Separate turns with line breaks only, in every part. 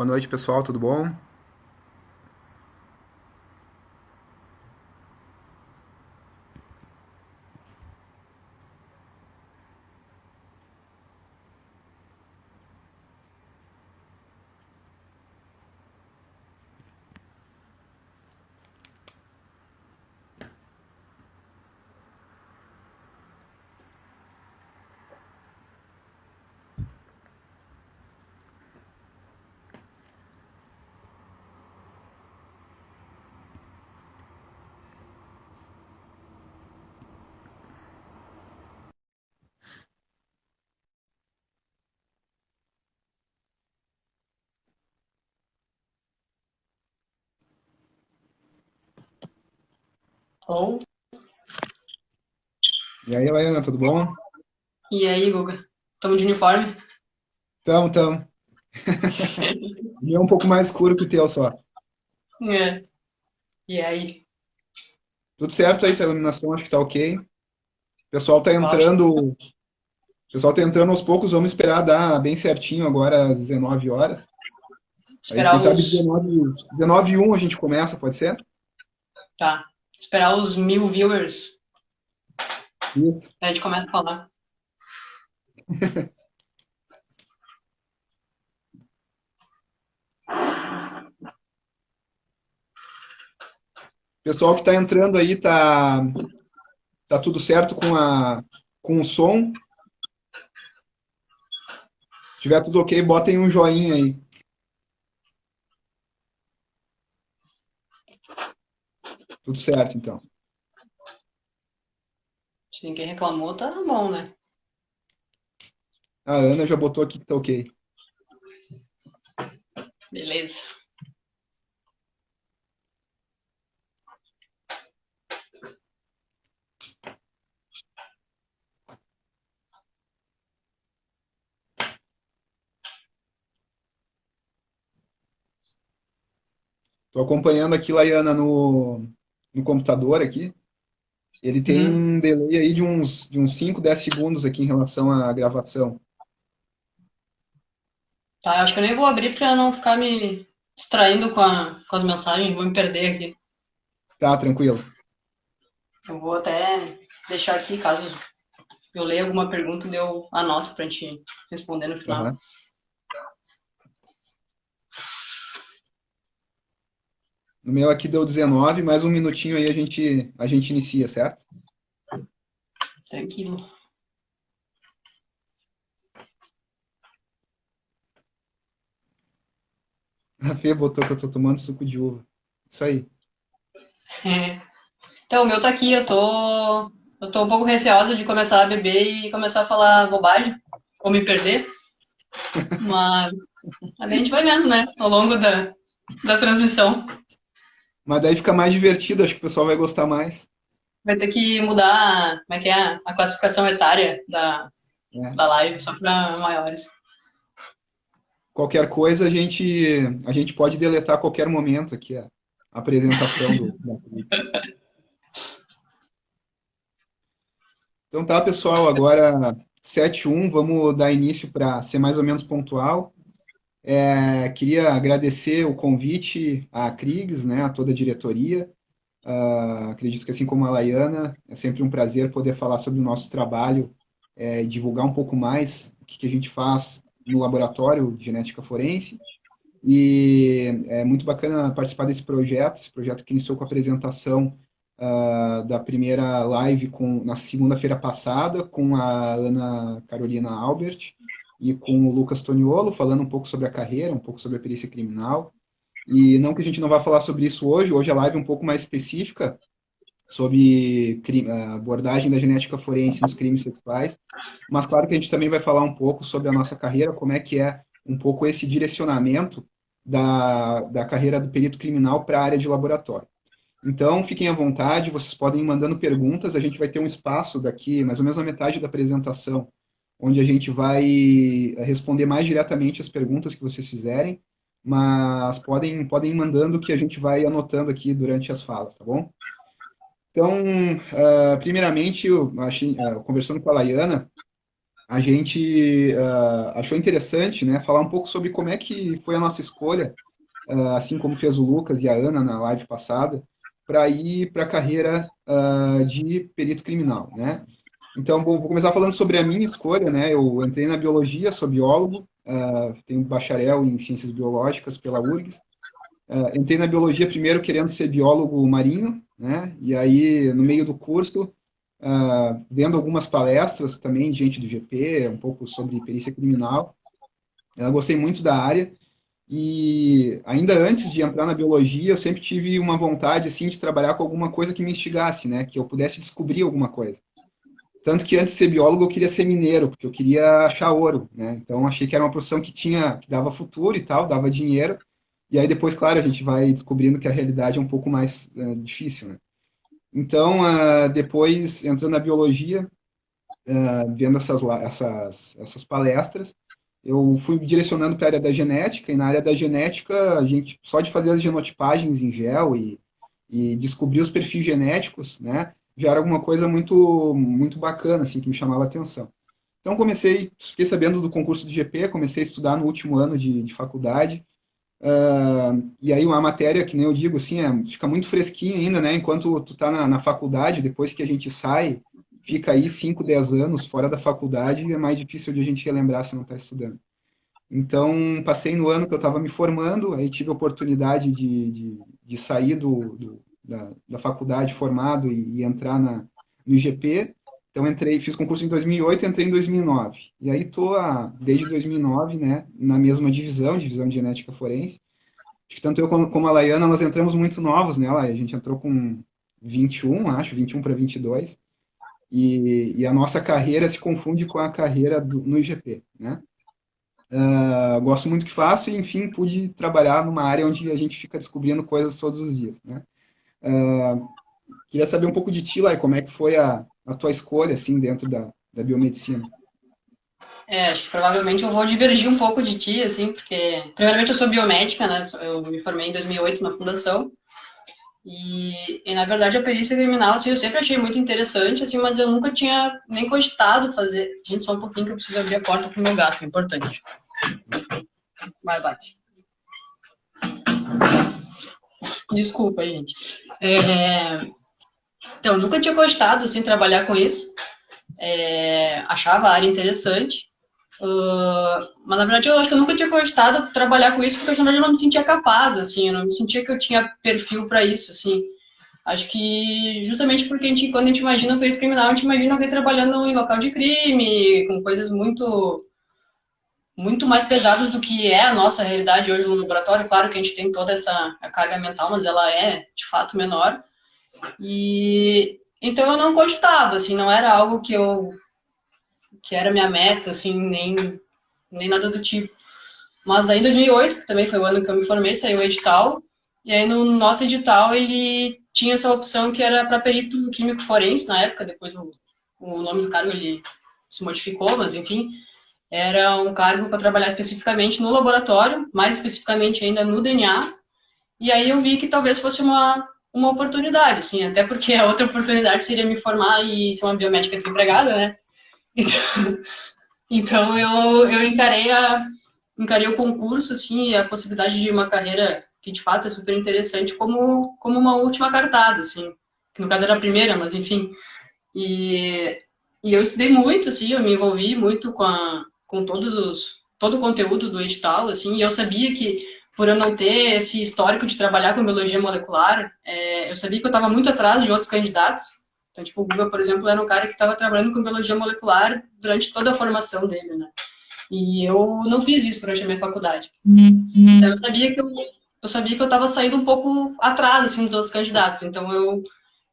Boa noite, pessoal, tudo bom?
Bom,
E aí, Laiana, tudo bom?
e aí, Guga? Estamos de uniforme?
Tamo. O meu é um pouco mais escuro que o teu só.
É. E aí?
Tudo certo aí, tua iluminação acho que tá ok. O pessoal tá
Ótimo.
entrando, o pessoal tá entrando aos poucos, vamos esperar dar bem certinho agora às 19 horas. Aí,
Esperar
quem sabe
os.
19h01 a gente começa, pode ser?
Tá. Esperar os 1.000 viewers.
Isso.
Aí a gente começa a falar.
Pessoal que tá entrando aí, tá tudo certo com o som? Se tiver tudo ok, botem um joinha aí. Tudo certo, então.
Se ninguém reclamou, tá bom, né?
A Ana já botou aqui que tá ok.
Beleza.
Tô acompanhando aqui, Laiana, no computador aqui. Ele tem
Uhum.
um delay aí de uns 5, 10 segundos aqui em relação à gravação.
Tá, eu acho que eu nem vou abrir pra não ficar me distraindo com as mensagens, vou me perder aqui.
Tá, tranquilo.
Eu vou até deixar aqui, caso eu leia alguma pergunta, eu anoto pra gente responder no final.
Aham. No meu aqui deu 19, mais um minutinho aí a gente inicia, certo?
Tranquilo.
A Fê botou que eu tô tomando suco de uva. Isso aí.
Então, o meu tá aqui, eu tô um pouco receosa de começar a beber e começar a falar bobagem, ou me perder, mas a gente vai vendo, né, ao longo da transmissão.
Mas daí fica mais divertido, acho que o pessoal vai gostar mais.
Vai ter que mudar, como é que é, a classificação etária
Né?
da live, só para maiores.
Qualquer coisa a gente pode deletar a qualquer momento aqui a apresentação da Matrix. Então tá, pessoal, agora 7:01, vamos dar início para ser mais ou menos pontual. Queria agradecer o convite à Kriegs, né, a toda a diretoria. Acredito que assim como a Laiana, é sempre um prazer poder falar sobre o nosso trabalho, e divulgar um pouco mais o que que a gente faz no laboratório de genética forense. E é muito bacana participar desse projeto, esse projeto que iniciou com a apresentação da primeira live na segunda-feira passada, com a Ana Carolina Albert e com o Lucas Toniolo, falando um pouco sobre a carreira, um pouco sobre a perícia criminal. E não que a gente não vá falar sobre isso hoje a live é um pouco mais específica sobre a abordagem da genética forense nos crimes sexuais, mas claro que a gente também vai falar um pouco sobre a nossa carreira, como é que é um pouco esse direcionamento da carreira do perito criminal para a área de laboratório. Então, fiquem à vontade, vocês podem ir mandando perguntas, a gente vai ter um espaço daqui, mais ou menos a metade da apresentação, onde a gente vai responder mais diretamente as perguntas que vocês fizerem, mas podem ir mandando que a gente vai anotando aqui durante as falas, tá bom? Então, primeiramente, conversando com a Laiana, a gente achou interessante, né, falar um pouco sobre como é que foi a nossa escolha, assim como fez o Lucas e a Ana na live passada, para ir para a carreira de perito criminal, né? Então, bom, vou começar falando sobre a minha escolha, né? Eu entrei na biologia, sou biólogo, tenho bacharel em ciências biológicas pela URGS. Entrei na biologia primeiro querendo ser biólogo marinho, né? E aí, no meio do curso, vendo algumas palestras também de gente do GP, um pouco sobre perícia criminal, eu gostei muito da área. E ainda antes de entrar na biologia, eu sempre tive uma vontade assim de trabalhar com alguma coisa que me instigasse, né? Que eu pudesse descobrir alguma coisa. Tanto que antes de ser biólogo eu queria ser mineiro, porque eu queria achar ouro, né? Então achei que era uma profissão que dava futuro e tal, dava dinheiro. E aí depois, claro, a gente vai descobrindo que a realidade é um pouco mais difícil, né? Então, depois entrando na biologia, vendo essas palestras, eu fui me direcionando para a área da genética, e na área da genética, a gente, só de fazer as genotipagens em gel e descobrir os perfis genéticos, né, já era alguma coisa muito, muito bacana, assim, que me chamava a atenção. Então fiquei sabendo do concurso do GP, comecei a estudar no último ano de faculdade, e aí uma matéria, que nem eu digo, assim, fica muito fresquinha ainda, né, enquanto tu tá na faculdade, depois que a gente sai, fica aí 5, 10 anos fora da faculdade, é mais difícil de a gente relembrar se não está estudando. Então, passei no ano que eu estava me formando, aí tive a oportunidade de sair da faculdade formado e entrar no IGP. Então, fiz concurso em 2008 e entrei em 2009. E aí estou desde 2009, né, na mesma divisão de genética forense. Acho que tanto eu como a Laiana, nós entramos muito novos nela, a gente entrou com 21, acho, 21 para 22. E a nossa carreira se confunde com a carreira no IGP, né? Gosto muito do que faço e, enfim, pude trabalhar numa área onde a gente fica descobrindo coisas todos os dias, né? Queria saber um pouco de ti, Lai, como é que foi a tua escolha, assim, dentro da biomedicina?
Acho que provavelmente eu vou divergir um pouco de ti, assim, porque, primeiramente, eu sou biomédica, né? Eu me formei em 2008 na fundação. E, na verdade, a perícia criminal, assim, eu sempre achei muito interessante, assim, mas eu nunca tinha nem cogitado fazer. Gente, só um pouquinho que eu preciso abrir a porta pro meu gato, é importante. Vai, bate. Desculpa, gente. Então, eu nunca tinha gostado, assim, de trabalhar com isso. Achava a área interessante. Mas, na verdade, eu acho que eu nunca tinha gostado de trabalhar com isso, porque, na verdade, eu não me sentia capaz, assim, eu não me sentia que eu tinha perfil para isso, assim. Acho que justamente porque quando a gente imagina um perito criminal, a gente imagina alguém trabalhando em local de crime, com coisas muito, muito mais pesadas do que é a nossa realidade hoje no laboratório. Claro que a gente tem toda essa carga mental, mas ela é, de fato, menor. E então eu não cogitava, assim, não era algo que era minha meta, assim, nem nada do tipo. Mas daí em 2008, que também foi o ano que eu me formei, saiu o edital. E aí no nosso edital ele tinha essa opção que era para perito químico forense na época, depois o nome do cargo ele se modificou, mas enfim, era um cargo para trabalhar especificamente no laboratório, mais especificamente ainda no DNA. E aí eu vi que talvez fosse uma oportunidade, assim, até porque a outra oportunidade seria me formar e ser uma biomédica desempregada, né? Então eu encarei o concurso, assim, e a possibilidade de uma carreira que de fato é super interessante como uma última cartada, assim, que no caso era a primeira, mas enfim. E, e eu estudei muito, assim, eu me envolvi muito com todo o conteúdo do edital, assim, e eu sabia que por eu não ter esse histórico de trabalhar com biologia molecular, eu sabia que eu estava muito atrás de outros candidatos. Então, tipo, o Guga, por exemplo, era um cara que estava trabalhando com biologia molecular durante toda a formação dele, né? E eu não fiz isso durante a minha faculdade. Então, eu sabia que eu estava saindo um pouco atrás, assim, dos outros candidatos. Então, eu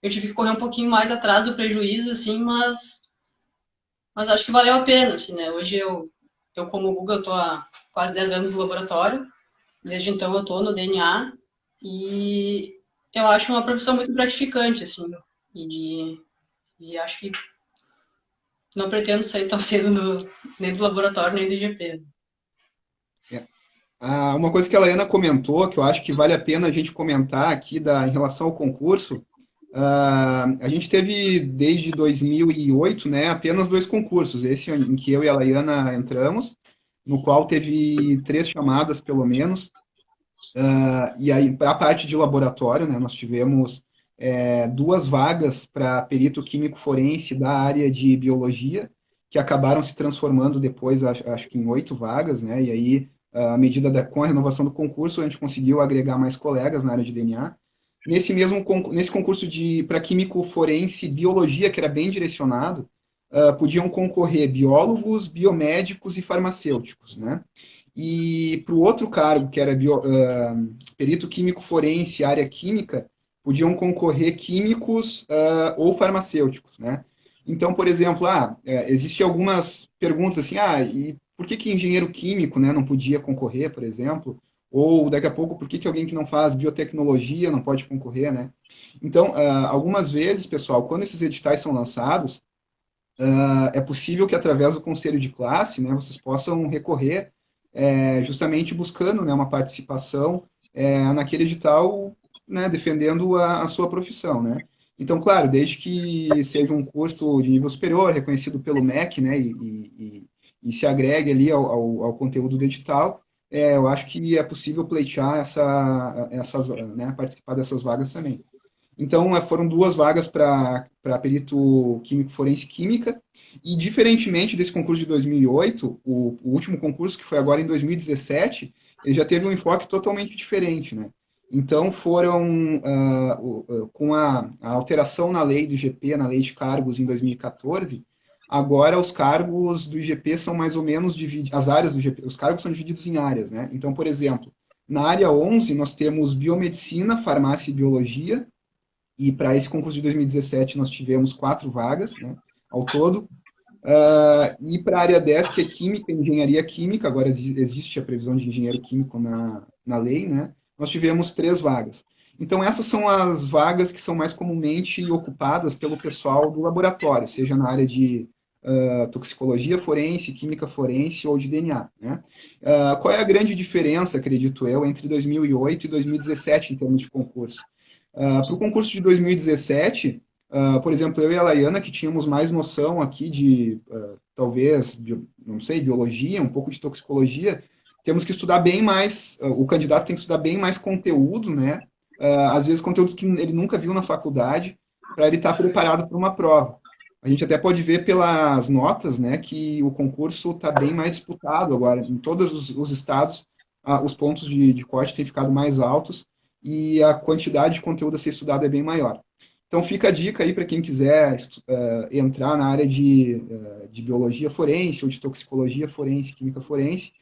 tive que correr um pouquinho mais atrás do prejuízo, assim, mas acho que valeu a pena, assim, né? Hoje eu como Guga, eu tô há quase 10 anos no laboratório. Desde então eu tô no DNA e eu acho uma profissão muito gratificante, assim. E acho que não pretendo sair tão cedo nem do laboratório, nem do IGP.
Uma coisa que a Laiana comentou, que eu acho que vale a pena a gente comentar aqui em relação ao concurso, A gente teve, desde 2008, né, apenas dois concursos, esse em que eu e a Laiana entramos, no qual teve três chamadas, pelo menos, e aí, para a parte de laboratório, né, nós tivemos duas vagas para perito químico forense da área de biologia, que acabaram se transformando depois, acho que em 8 vagas, né, e aí, com a renovação do concurso, a gente conseguiu agregar mais colegas na área de DNA. Nesse concurso para químico forense biologia, que era bem direcionado, podiam concorrer biólogos, biomédicos e farmacêuticos, né? E para o outro cargo, que era perito químico forense, área química, podiam concorrer químicos ou farmacêuticos, né? Então, por exemplo, existem algumas perguntas assim, e por que engenheiro químico, né, não podia concorrer, por exemplo? Ou daqui a pouco, por que alguém que não faz biotecnologia não pode concorrer, né? Então, algumas vezes, pessoal, quando esses editais são lançados, é possível que através do conselho de classe, né, vocês possam recorrer justamente buscando, né, uma participação naquele edital, né, defendendo a sua profissão, né? Então, claro, desde que seja um curso de nível superior, reconhecido pelo MEC, né, e se agregue ali ao conteúdo do edital, eu acho que é possível pleitear né, participar dessas vagas também. Então, foram duas vagas para perito químico forense química, e diferentemente desse concurso de 2008, o último concurso, que foi agora em 2017, ele já teve um enfoque totalmente diferente, né? Então, com a alteração na lei do IGP, na lei de cargos em 2014, agora os cargos do IGP são mais ou menos divididos, as áreas do IGP, os cargos são divididos em áreas, né? Então, por exemplo, na área 11, nós temos biomedicina, farmácia e biologia, e para esse concurso de 2017 nós tivemos 4 vagas, né, ao todo. E para a área 10, que é química, engenharia química, agora existe a previsão de engenheiro químico na lei, né, nós tivemos 3 vagas. Então, essas são as vagas que são mais comumente ocupadas pelo pessoal do laboratório, seja na área de toxicologia forense, química forense ou de DNA. Né? Qual é a grande diferença, acredito eu, entre 2008 e 2017 em termos de concurso? Para o concurso de 2017, por exemplo, eu e a Laiana, que tínhamos mais noção aqui de, talvez, não sei, biologia, um pouco de toxicologia, temos que estudar bem mais, o candidato tem que estudar bem mais conteúdo, né? Às vezes conteúdos que ele nunca viu na faculdade, para ele estar preparado para uma prova. A gente até pode ver pelas notas, né, que o concurso está bem mais disputado agora. Em todos os estados, os pontos de corte têm ficado mais altos, e a quantidade de conteúdo a ser estudado é bem maior. Então fica a dica aí para quem quiser entrar na área de biologia forense ou de toxicologia forense, química forense,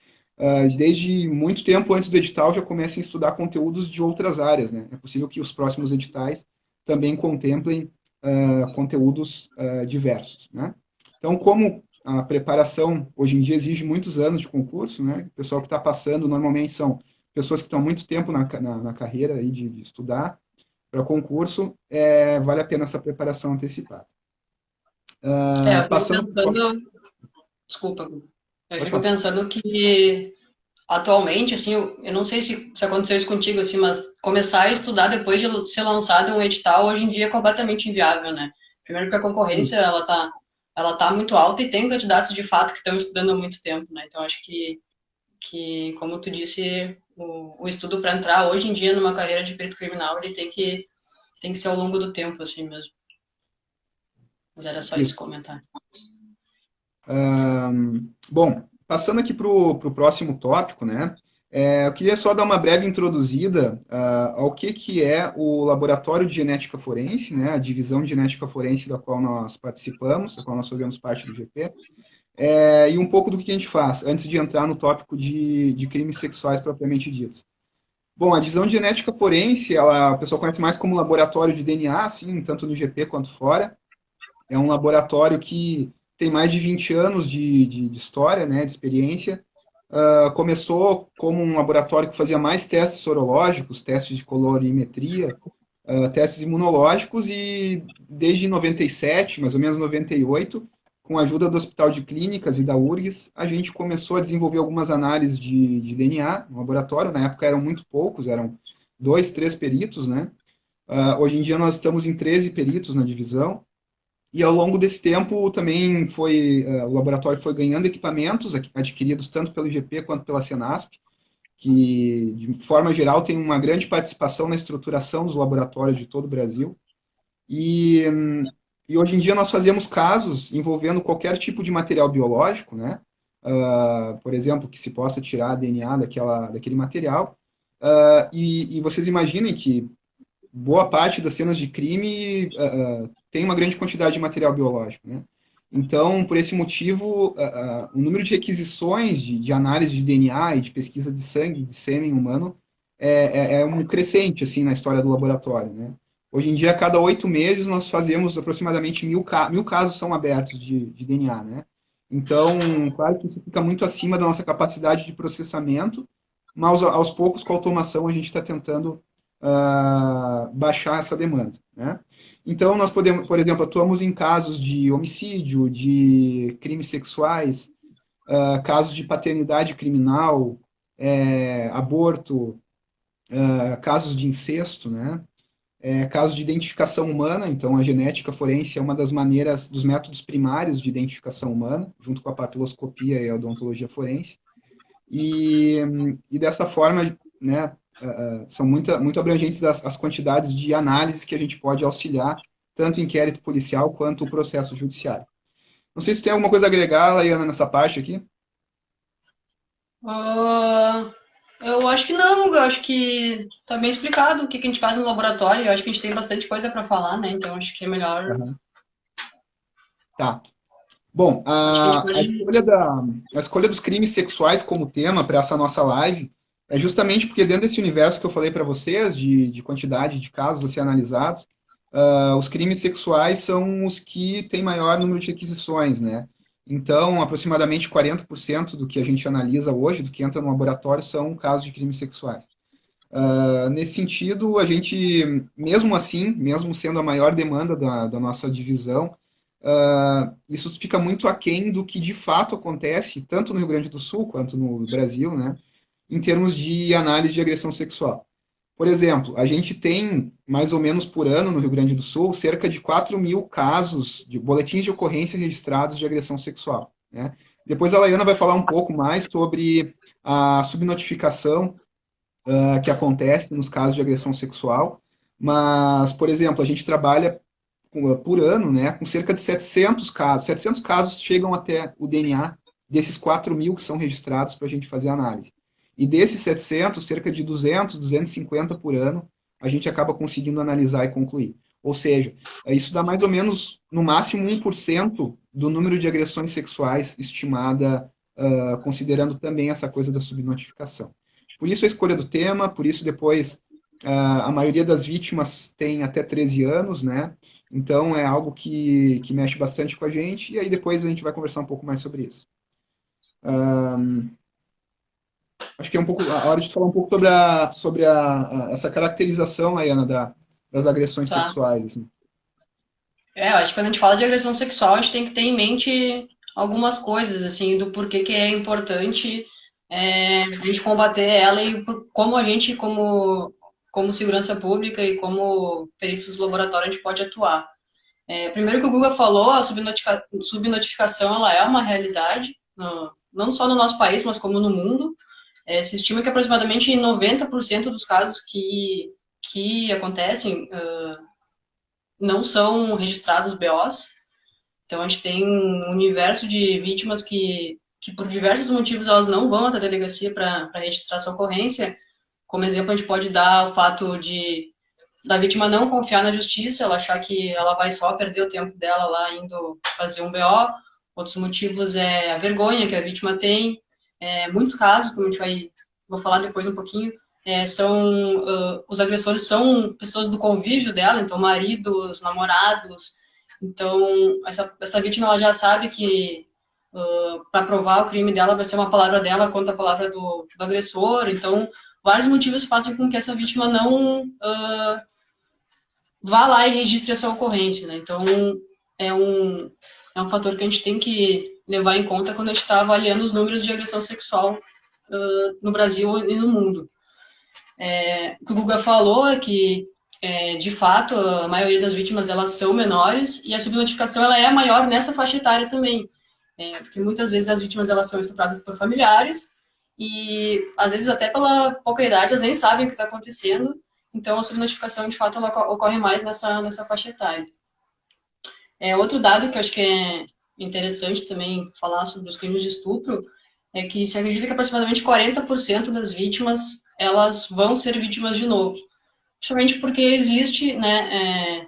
desde muito tempo antes do edital já comecem a estudar conteúdos de outras áreas, né? É possível que os próximos editais também contemplem conteúdos diversos, né? Então, como a preparação hoje em dia exige muitos anos de concurso, né? O pessoal que está passando normalmente são pessoas que estão há muito tempo na carreira aí de estudar para concurso, vale a pena essa preparação antecipada.
Eu fico
Passando.
pensando, desculpa, eu
Pode
fico
falar.
pensando que atualmente, assim, eu não sei se aconteceu isso contigo, assim, mas começar a estudar depois de ser lançado um edital hoje em dia é completamente inviável, né? Primeiro porque a concorrência, ela tá muito alta e tem candidatos de fato que estão estudando há muito tempo, né? Então acho que como tu disse, o estudo para entrar hoje em dia numa carreira de perito criminal, ele tem que ser ao longo do tempo, assim mesmo. Mas era só isso
Isso.
comentar.
Bom, passando aqui para o próximo tópico, né? Eu queria só dar uma breve introduzida ao que é o Laboratório de Genética Forense, né? A divisão de genética forense da qual nós participamos, da qual nós fazemos parte do GP, e um pouco do que a gente faz, antes de entrar no tópico de crimes sexuais propriamente ditos. Bom, a divisão de genética forense, o pessoal conhece mais como laboratório de DNA, assim, tanto no GP quanto fora. É um laboratório que tem mais de 20 anos de história, né, de experiência. Começou como um laboratório que fazia mais testes sorológicos, testes de colorimetria, testes imunológicos, e desde 97, mais ou menos 98, com a ajuda do Hospital de Clínicas e da URGS, a gente começou a desenvolver algumas análises de DNA no laboratório. Na época eram muito poucos, eram 2, 3 peritos, né? Hoje em dia nós estamos em 13 peritos na divisão, e ao longo desse tempo também o laboratório foi ganhando equipamentos adquiridos tanto pelo IGP quanto pela Senasp, que de forma geral tem uma grande participação na estruturação dos laboratórios de todo o Brasil. E, e hoje em dia nós fazemos casos envolvendo qualquer tipo de material biológico, né? Por exemplo, que se possa tirar DNA daquele material. E vocês imaginem que boa parte das cenas de crime tem uma grande quantidade de material biológico, né? Então, por esse motivo, o número de requisições de análise de DNA e de pesquisa de sangue, de sêmen humano, é um crescente, assim, na história do laboratório, né? Hoje em dia, a cada 8 meses, nós fazemos aproximadamente 1.000 casos são abertos de DNA, né? Então, claro que isso fica muito acima da nossa capacidade de processamento, mas aos poucos, com a automação, a gente está tentando baixar essa demanda, né? Então, nós podemos, por exemplo, atuamos em casos de homicídio, de crimes sexuais, casos de paternidade criminal, aborto, casos de incesto, né? Casos de identificação humana, então a genética forense é uma das maneiras, dos métodos primários de identificação humana, junto com a papiloscopia e a odontologia forense. E dessa forma, né, são muito abrangentes as quantidades de análises que a gente pode auxiliar, tanto o inquérito policial quanto o processo judiciário. Não sei se tem alguma coisa a agregar, Laiana, nessa parte aqui.
Ah, eu acho que não, eu acho que tá bem explicado o que que a gente faz no laboratório. Eu acho que a gente tem bastante coisa para falar, né? Então acho que é melhor.
Uhum. Tá. Bom,
Acho que a gente
a
pode.
escolha a escolha dos crimes sexuais como tema para essa nossa live é justamente porque dentro desse universo que eu falei para vocês, de quantidade de casos a ser analisados, os crimes sexuais são os que têm maior número de requisições, né? Então, aproximadamente 40% do que a gente analisa hoje, do que entra no laboratório, são casos de crimes sexuais. Nesse sentido, a gente, mesmo assim, mesmo sendo a maior demanda da nossa divisão, isso fica muito aquém do que de fato acontece, tanto no Rio Grande do Sul quanto no Brasil, né, em termos de análise de agressão sexual. Por exemplo, a gente tem, mais ou menos por ano no Rio Grande do Sul, cerca de 4.000 casos de boletins de ocorrência registrados de agressão sexual, né? Depois a Laiana vai falar um pouco mais sobre a subnotificação que acontece nos casos de agressão sexual, mas, por exemplo, a gente trabalha por ano, né, com cerca de 700 casos. 700 casos chegam até o DNA desses 4.000 que são registrados para a gente fazer análise. E desses 700, cerca de 200, 250 por ano, a gente acaba conseguindo analisar e concluir. Ou seja, isso dá mais ou menos, no máximo, 1% do número de agressões sexuais estimada, considerando também essa coisa da subnotificação. Por isso a escolha do tema, por isso depois a maioria das vítimas tem até 13 anos, né? Então é algo que mexe bastante com a gente, e aí depois a gente vai conversar um pouco mais sobre isso. Acho que é um pouco a hora de falar um pouco sobre essa caracterização, Ayana, das agressões
Tá.
sexuais. Assim.
Eu acho que quando a gente fala de agressão sexual, a gente tem que ter em mente algumas coisas, assim, do porquê que é importante a gente combater ela e como a gente, como segurança pública e como peritos do laboratório, a gente pode atuar. Primeiro que o Guga falou, a subnotificação ela é uma realidade, não só no nosso país, mas como no mundo. Se estima que aproximadamente 90% dos casos que acontecem não são registrados BOs. Então a gente tem um universo de vítimas que por diversos motivos elas não vão até a delegacia para registrar sua ocorrência. Como exemplo, a gente pode dar o fato da vítima não confiar na justiça, ela achar que ela vai só perder o tempo dela lá indo fazer um BO. Outros motivos é a vergonha que a vítima tem. Muitos casos, como a gente vou falar depois um pouquinho, os agressores são pessoas do convívio dela, então maridos, namorados. Então essa vítima ela já sabe que para provar o crime dela vai ser uma palavra dela contra a palavra do agressor. Então vários motivos fazem com que essa vítima não vá lá e registre a sua ocorrência, né? Então, é um fator que a gente tem que levar em conta quando a gente está avaliando os números de agressão sexual no Brasil e no mundo. O que o Guga falou é que de fato, a maioria das vítimas elas são menores e a subnotificação ela é maior nessa faixa etária também, porque muitas vezes as vítimas elas são estupradas por familiares e às vezes até pela pouca idade elas nem sabem o que está acontecendo, então a subnotificação de fato ela ocorre mais nessa faixa etária. Outro dado que eu acho que é interessante também falar sobre os crimes de estupro é que se acredita que aproximadamente 40% das vítimas elas vão ser vítimas de novo. Justamente porque existe, né,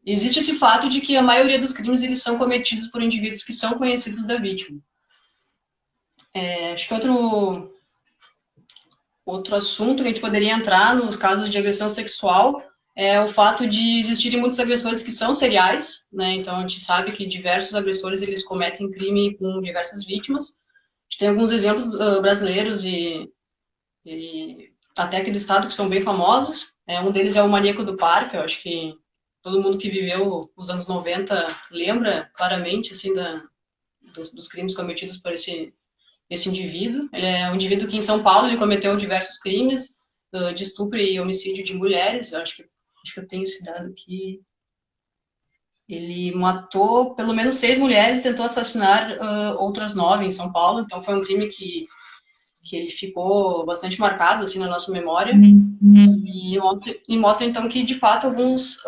existe esse fato de que a maioria dos crimes eles são cometidos por indivíduos que são conhecidos da vítima. Acho que outro assunto que a gente poderia entrar nos casos de agressão sexual é o fato de existirem muitos agressores que são seriais, né? Então a gente sabe que diversos agressores eles cometem crime com diversas vítimas. A gente tem alguns exemplos brasileiros e até aqui do estado que são bem famosos. Um deles é o Maníaco do Parque. Eu acho que todo mundo que viveu os anos 90 lembra claramente assim dos crimes cometidos por esse indivíduo. Ele é um indivíduo que em São Paulo ele cometeu diversos crimes de estupro e homicídio de mulheres. Eu acho que eu tenho esse dado aqui. Ele matou pelo menos 6 mulheres e tentou assassinar outras 9 em São Paulo. Então foi um crime que ele ficou bastante marcado assim na nossa memória e mostra então que de fato alguns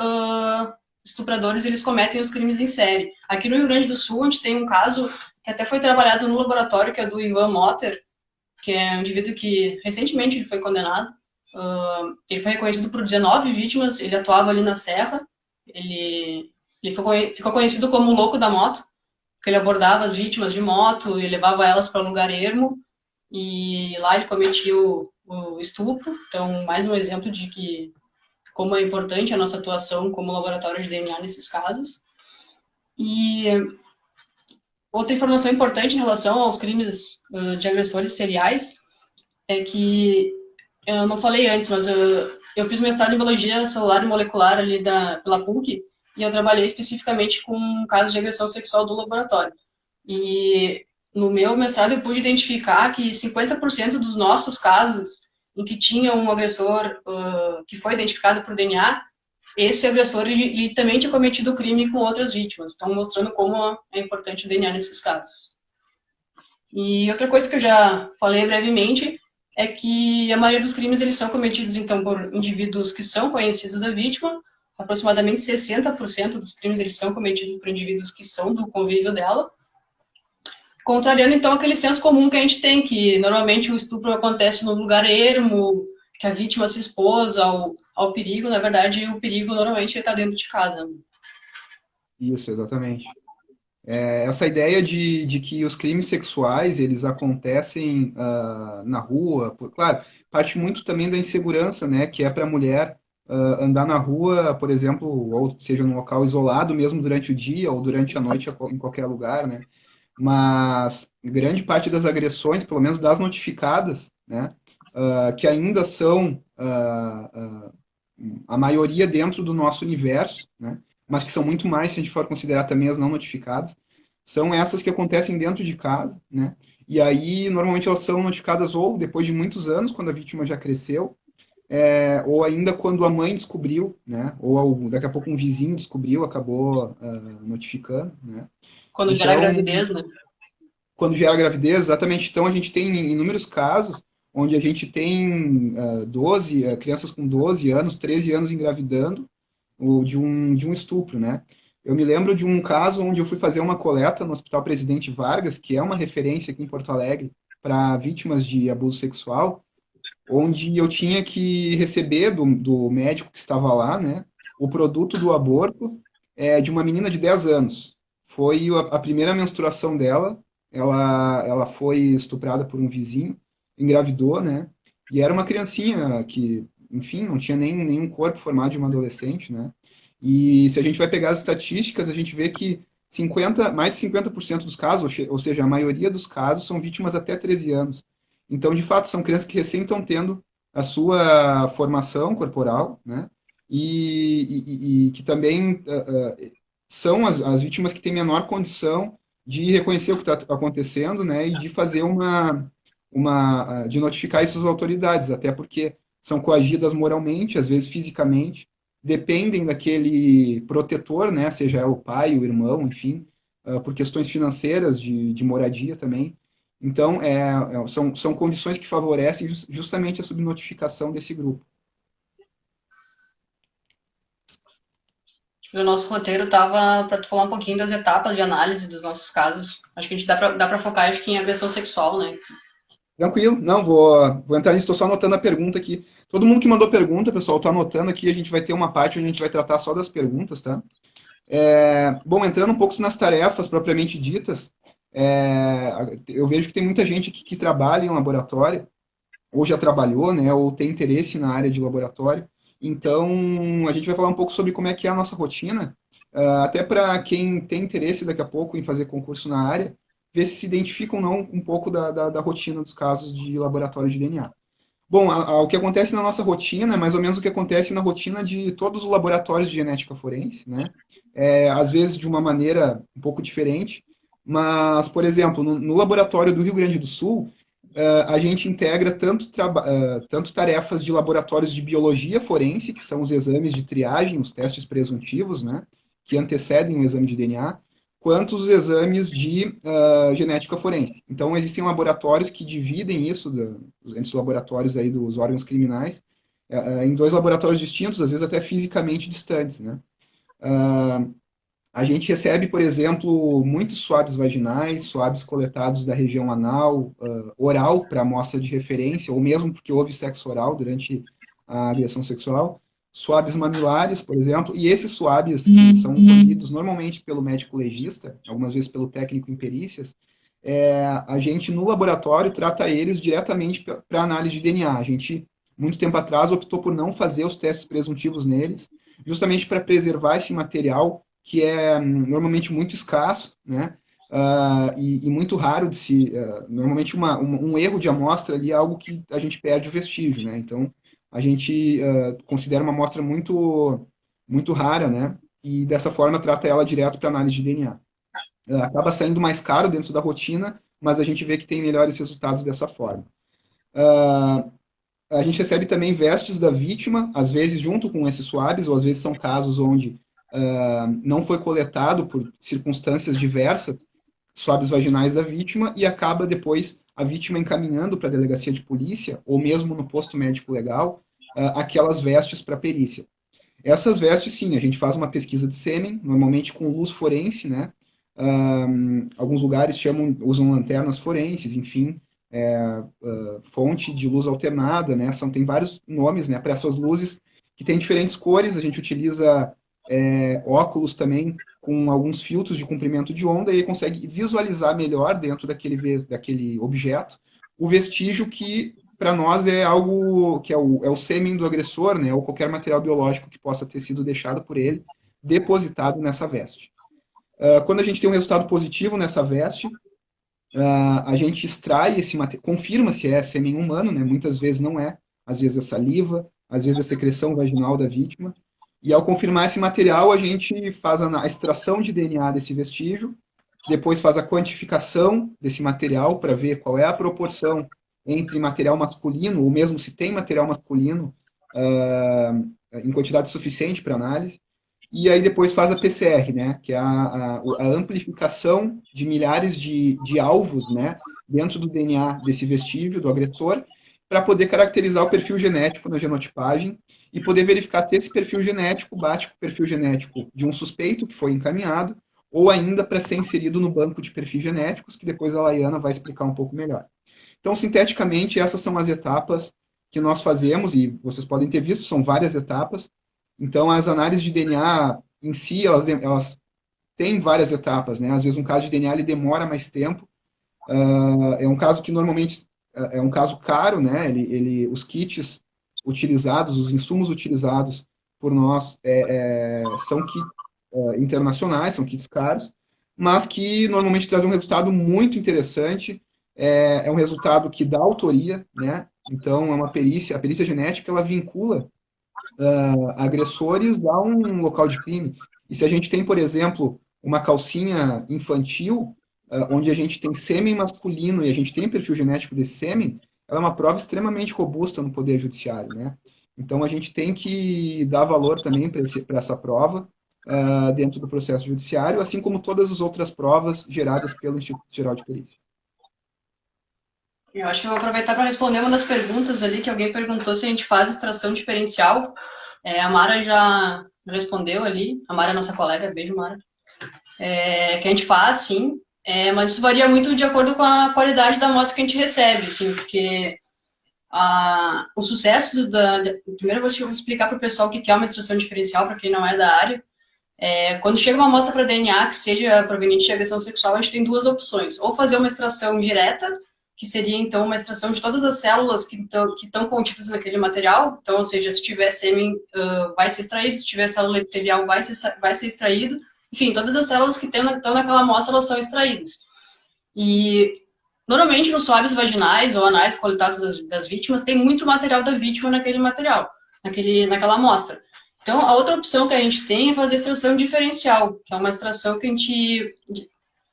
estupradores eles cometem os crimes em série. Aqui no Rio Grande do Sul a gente tem um caso que até foi trabalhado no laboratório, que é do Ivan Motter, que é um indivíduo que recentemente ele foi condenado. Ele foi reconhecido por 19 vítimas, ele atuava ali na Serra, ele ficou conhecido como o louco da moto, porque ele abordava as vítimas de moto e levava elas para um lugar ermo, e lá ele cometia o estupro. Então, mais um exemplo de que como é importante a nossa atuação como laboratório de DNA nesses casos. E outra informação importante em relação aos crimes de agressores seriais é que, eu não falei antes, mas eu fiz mestrado em biologia celular e molecular ali pela PUC, e eu trabalhei especificamente com casos de agressão sexual do laboratório. E no meu mestrado eu pude identificar que 50% dos nossos casos em que tinha um agressor que foi identificado por DNA, esse agressor ele também tinha cometido o crime com outras vítimas. Então, mostrando como é importante o DNA nesses casos. E outra coisa que eu já falei brevemente é que a maioria dos crimes eles são cometidos, então, por indivíduos que são conhecidos da vítima. Aproximadamente 60% dos crimes eles são cometidos por indivíduos que são do convívio dela. Contrariando, então, aquele senso comum que a gente tem, que normalmente o estupro acontece no lugar ermo, que a vítima se expôs ao perigo. Na verdade, o perigo normalmente está dentro de casa.
Isso, exatamente. Essa ideia de que os crimes sexuais eles acontecem na rua, claro, parte muito também da insegurança, né, que é para a mulher andar na rua, por exemplo, ou seja, num local isolado, mesmo durante o dia ou durante a noite em qualquer lugar, né? Mas grande parte das agressões, pelo menos das notificadas, né, que ainda são a maioria dentro do nosso universo, né, mas que são muito mais se a gente for considerar também as não notificadas, são essas que acontecem dentro de casa, né, e aí normalmente elas são notificadas ou depois de muitos anos, quando a vítima já cresceu, ou ainda quando a mãe descobriu, né, ou daqui a pouco um vizinho descobriu, acabou notificando, né.
Quando gera
Então,
gravidez, né?
quando gera gravidez, exatamente. Então, a gente tem inúmeros casos onde a gente tem 12, crianças com 12 anos, 13 anos engravidando de um estupro, né? Eu me lembro de um caso onde eu fui fazer uma coleta no Hospital Presidente Vargas, que é uma referência aqui em Porto Alegre para vítimas de abuso sexual, onde eu tinha que receber do médico que estava lá, né, o produto do aborto de uma menina de 10 anos. Foi a primeira menstruação dela, ela foi estuprada por um vizinho, engravidou, né, e era uma criancinha que, enfim, não tinha nenhum corpo formado de uma adolescente, né, e se a gente vai pegar as estatísticas, a gente vê que mais de 50% dos casos, ou seja, a maioria dos casos, são vítimas até 13 anos. Então, de fato, são crianças que recém estão tendo a sua formação corporal, né? E que também são as vítimas que têm menor condição de reconhecer o que está acontecendo, né? E de fazer de notificar essas autoridades, até porque são coagidas moralmente, às vezes fisicamente, dependem daquele protetor, né, seja o pai, o irmão, enfim, por questões financeiras, de moradia também. Então, são condições que favorecem justamente a subnotificação desse grupo.
O nosso roteiro tava para tu falar um pouquinho das etapas de análise dos nossos casos. Acho que a gente dá pra focar acho que em agressão sexual, né?
Tranquilo, não, vou entrar nisso, estou só anotando a pergunta aqui. Todo mundo que mandou pergunta, pessoal, está anotando aqui, a gente vai ter uma parte onde a gente vai tratar só das perguntas, tá? Bom, entrando um pouco nas tarefas propriamente ditas, eu vejo que tem muita gente que trabalha em laboratório, ou já trabalhou, né, ou tem interesse na área de laboratório. Então, a gente vai falar um pouco sobre como é que é a nossa rotina, até para quem tem interesse daqui a pouco em fazer concurso na área, ver se identificam ou não um pouco da rotina dos casos de laboratório de DNA. Bom, o que acontece na nossa rotina é mais ou menos o que acontece na rotina de todos os laboratórios de genética forense, né? Às vezes de uma maneira um pouco diferente, mas, por exemplo, no laboratório do Rio Grande do Sul, a gente integra tanto tarefas de laboratórios de biologia forense, que são os exames de triagem, os testes presuntivos, né, que antecedem o exame de DNA, quanto os exames de genética forense. Então, existem laboratórios que dividem isso entre os laboratórios aí dos órgãos criminais em dois laboratórios distintos, às vezes até fisicamente distantes, né? A gente recebe, por exemplo, muitos swabs vaginais, swabs coletados da região anal, oral para amostra de referência, ou mesmo porque houve sexo oral durante a agressão sexual, swabs mamilares, por exemplo, e esses swabs que são colhidos normalmente pelo médico legista, algumas vezes pelo técnico em perícias, a gente no laboratório trata eles diretamente para análise de DNA. A gente, muito tempo atrás, optou por não fazer os testes presuntivos neles, justamente para preservar esse material que é normalmente muito escasso, né? E muito raro de se. Normalmente, um erro de amostra ali é algo que a gente perde o vestígio, né? Então, a gente considera uma amostra muito, muito rara, né? E dessa forma trata ela direto para análise de DNA. Acaba saindo mais caro dentro da rotina, mas a gente vê que tem melhores resultados dessa forma. A gente recebe também vestes da vítima, às vezes junto com esses swabs, ou às vezes são casos onde não foi coletado por circunstâncias diversas swabs vaginais da vítima e acaba depois a vítima encaminhando para a delegacia de polícia ou mesmo no posto médico legal aquelas vestes para perícia. Essas vestes, sim, a gente faz uma pesquisa de sêmen, normalmente com luz forense, né? Alguns lugares usam lanternas forenses, enfim, fonte de luz alternada, né? Tem vários nomes, né, para essas luzes que têm diferentes cores. A gente utiliza óculos também com alguns filtros de comprimento de onda e consegue visualizar melhor dentro daquele objeto o vestígio que para nós é algo que é o sêmen do agressor, né, ou qualquer material biológico que possa ter sido deixado por ele depositado nessa veste. Quando a gente tem um resultado positivo nessa veste, a gente extrai esse material, confirma se é sêmen humano, né? Muitas vezes não é, às vezes é saliva, às vezes é secreção vaginal da vítima. E ao confirmar esse material, a gente faz a extração de DNA desse vestígio, depois faz a quantificação desse material para ver qual é a proporção entre material masculino, ou mesmo se tem material masculino em quantidade suficiente para análise. E aí depois faz a PCR, né, que é a amplificação de milhares de alvos, né, dentro do DNA desse vestígio, do agressor, para poder caracterizar o perfil genético na genotipagem e poder verificar se esse perfil genético bate com o perfil genético de um suspeito que foi encaminhado, ou ainda para ser inserido no banco de perfis genéticos, que depois a Laiana vai explicar um pouco melhor. Então, sinteticamente, essas são as etapas que nós fazemos, e vocês podem ter visto, são várias etapas. Então, as análises de DNA em si, elas têm várias etapas, né? Às vezes, um caso de DNA ele demora mais tempo. É um caso que normalmente é um caso caro, né? Os kits utilizados, os insumos utilizados por nós são kits internacionais, são kits caros, mas que normalmente trazem um resultado muito interessante. É um resultado que dá autoria, né? Então, é uma perícia, a perícia genética, ela vincula agressores a um local de crime. E se a gente tem, por exemplo, uma calcinha infantil, onde a gente tem sêmen masculino e a gente tem perfil genético desse sêmen, ela é uma prova extremamente robusta no Poder Judiciário, né? Então, a gente tem que dar valor também para essa prova dentro do processo judiciário, assim como todas as outras provas geradas pelo Instituto Geral de Perícia.
Eu acho que eu vou aproveitar para responder uma das perguntas ali, que alguém perguntou se a gente faz extração diferencial. A Mara já respondeu ali, a Mara é nossa colega, beijo, Mara. Que a gente faz, sim, mas isso varia muito de acordo com a qualidade da amostra que a gente recebe, assim, porque o sucesso primeiro eu vou explicar para o pessoal o que é uma extração diferencial, para quem não é da área. Quando chega uma amostra para DNA que seja proveniente de agressão sexual, a gente tem duas opções. Ou fazer uma extração direta, que seria, então, uma extração de todas as células que estão contidas naquele material. Então, ou seja, se tiver sêmen, vai ser extraído. Se tiver célula epitelial, vai ser extraído. Enfim, todas as células que estão naquela amostra, elas são extraídas. E, normalmente, nos suaves vaginais ou anais coletados das vítimas, tem muito material da vítima naquele material, naquela amostra. Então, a outra opção que a gente tem é fazer extração diferencial, que é uma extração que a gente,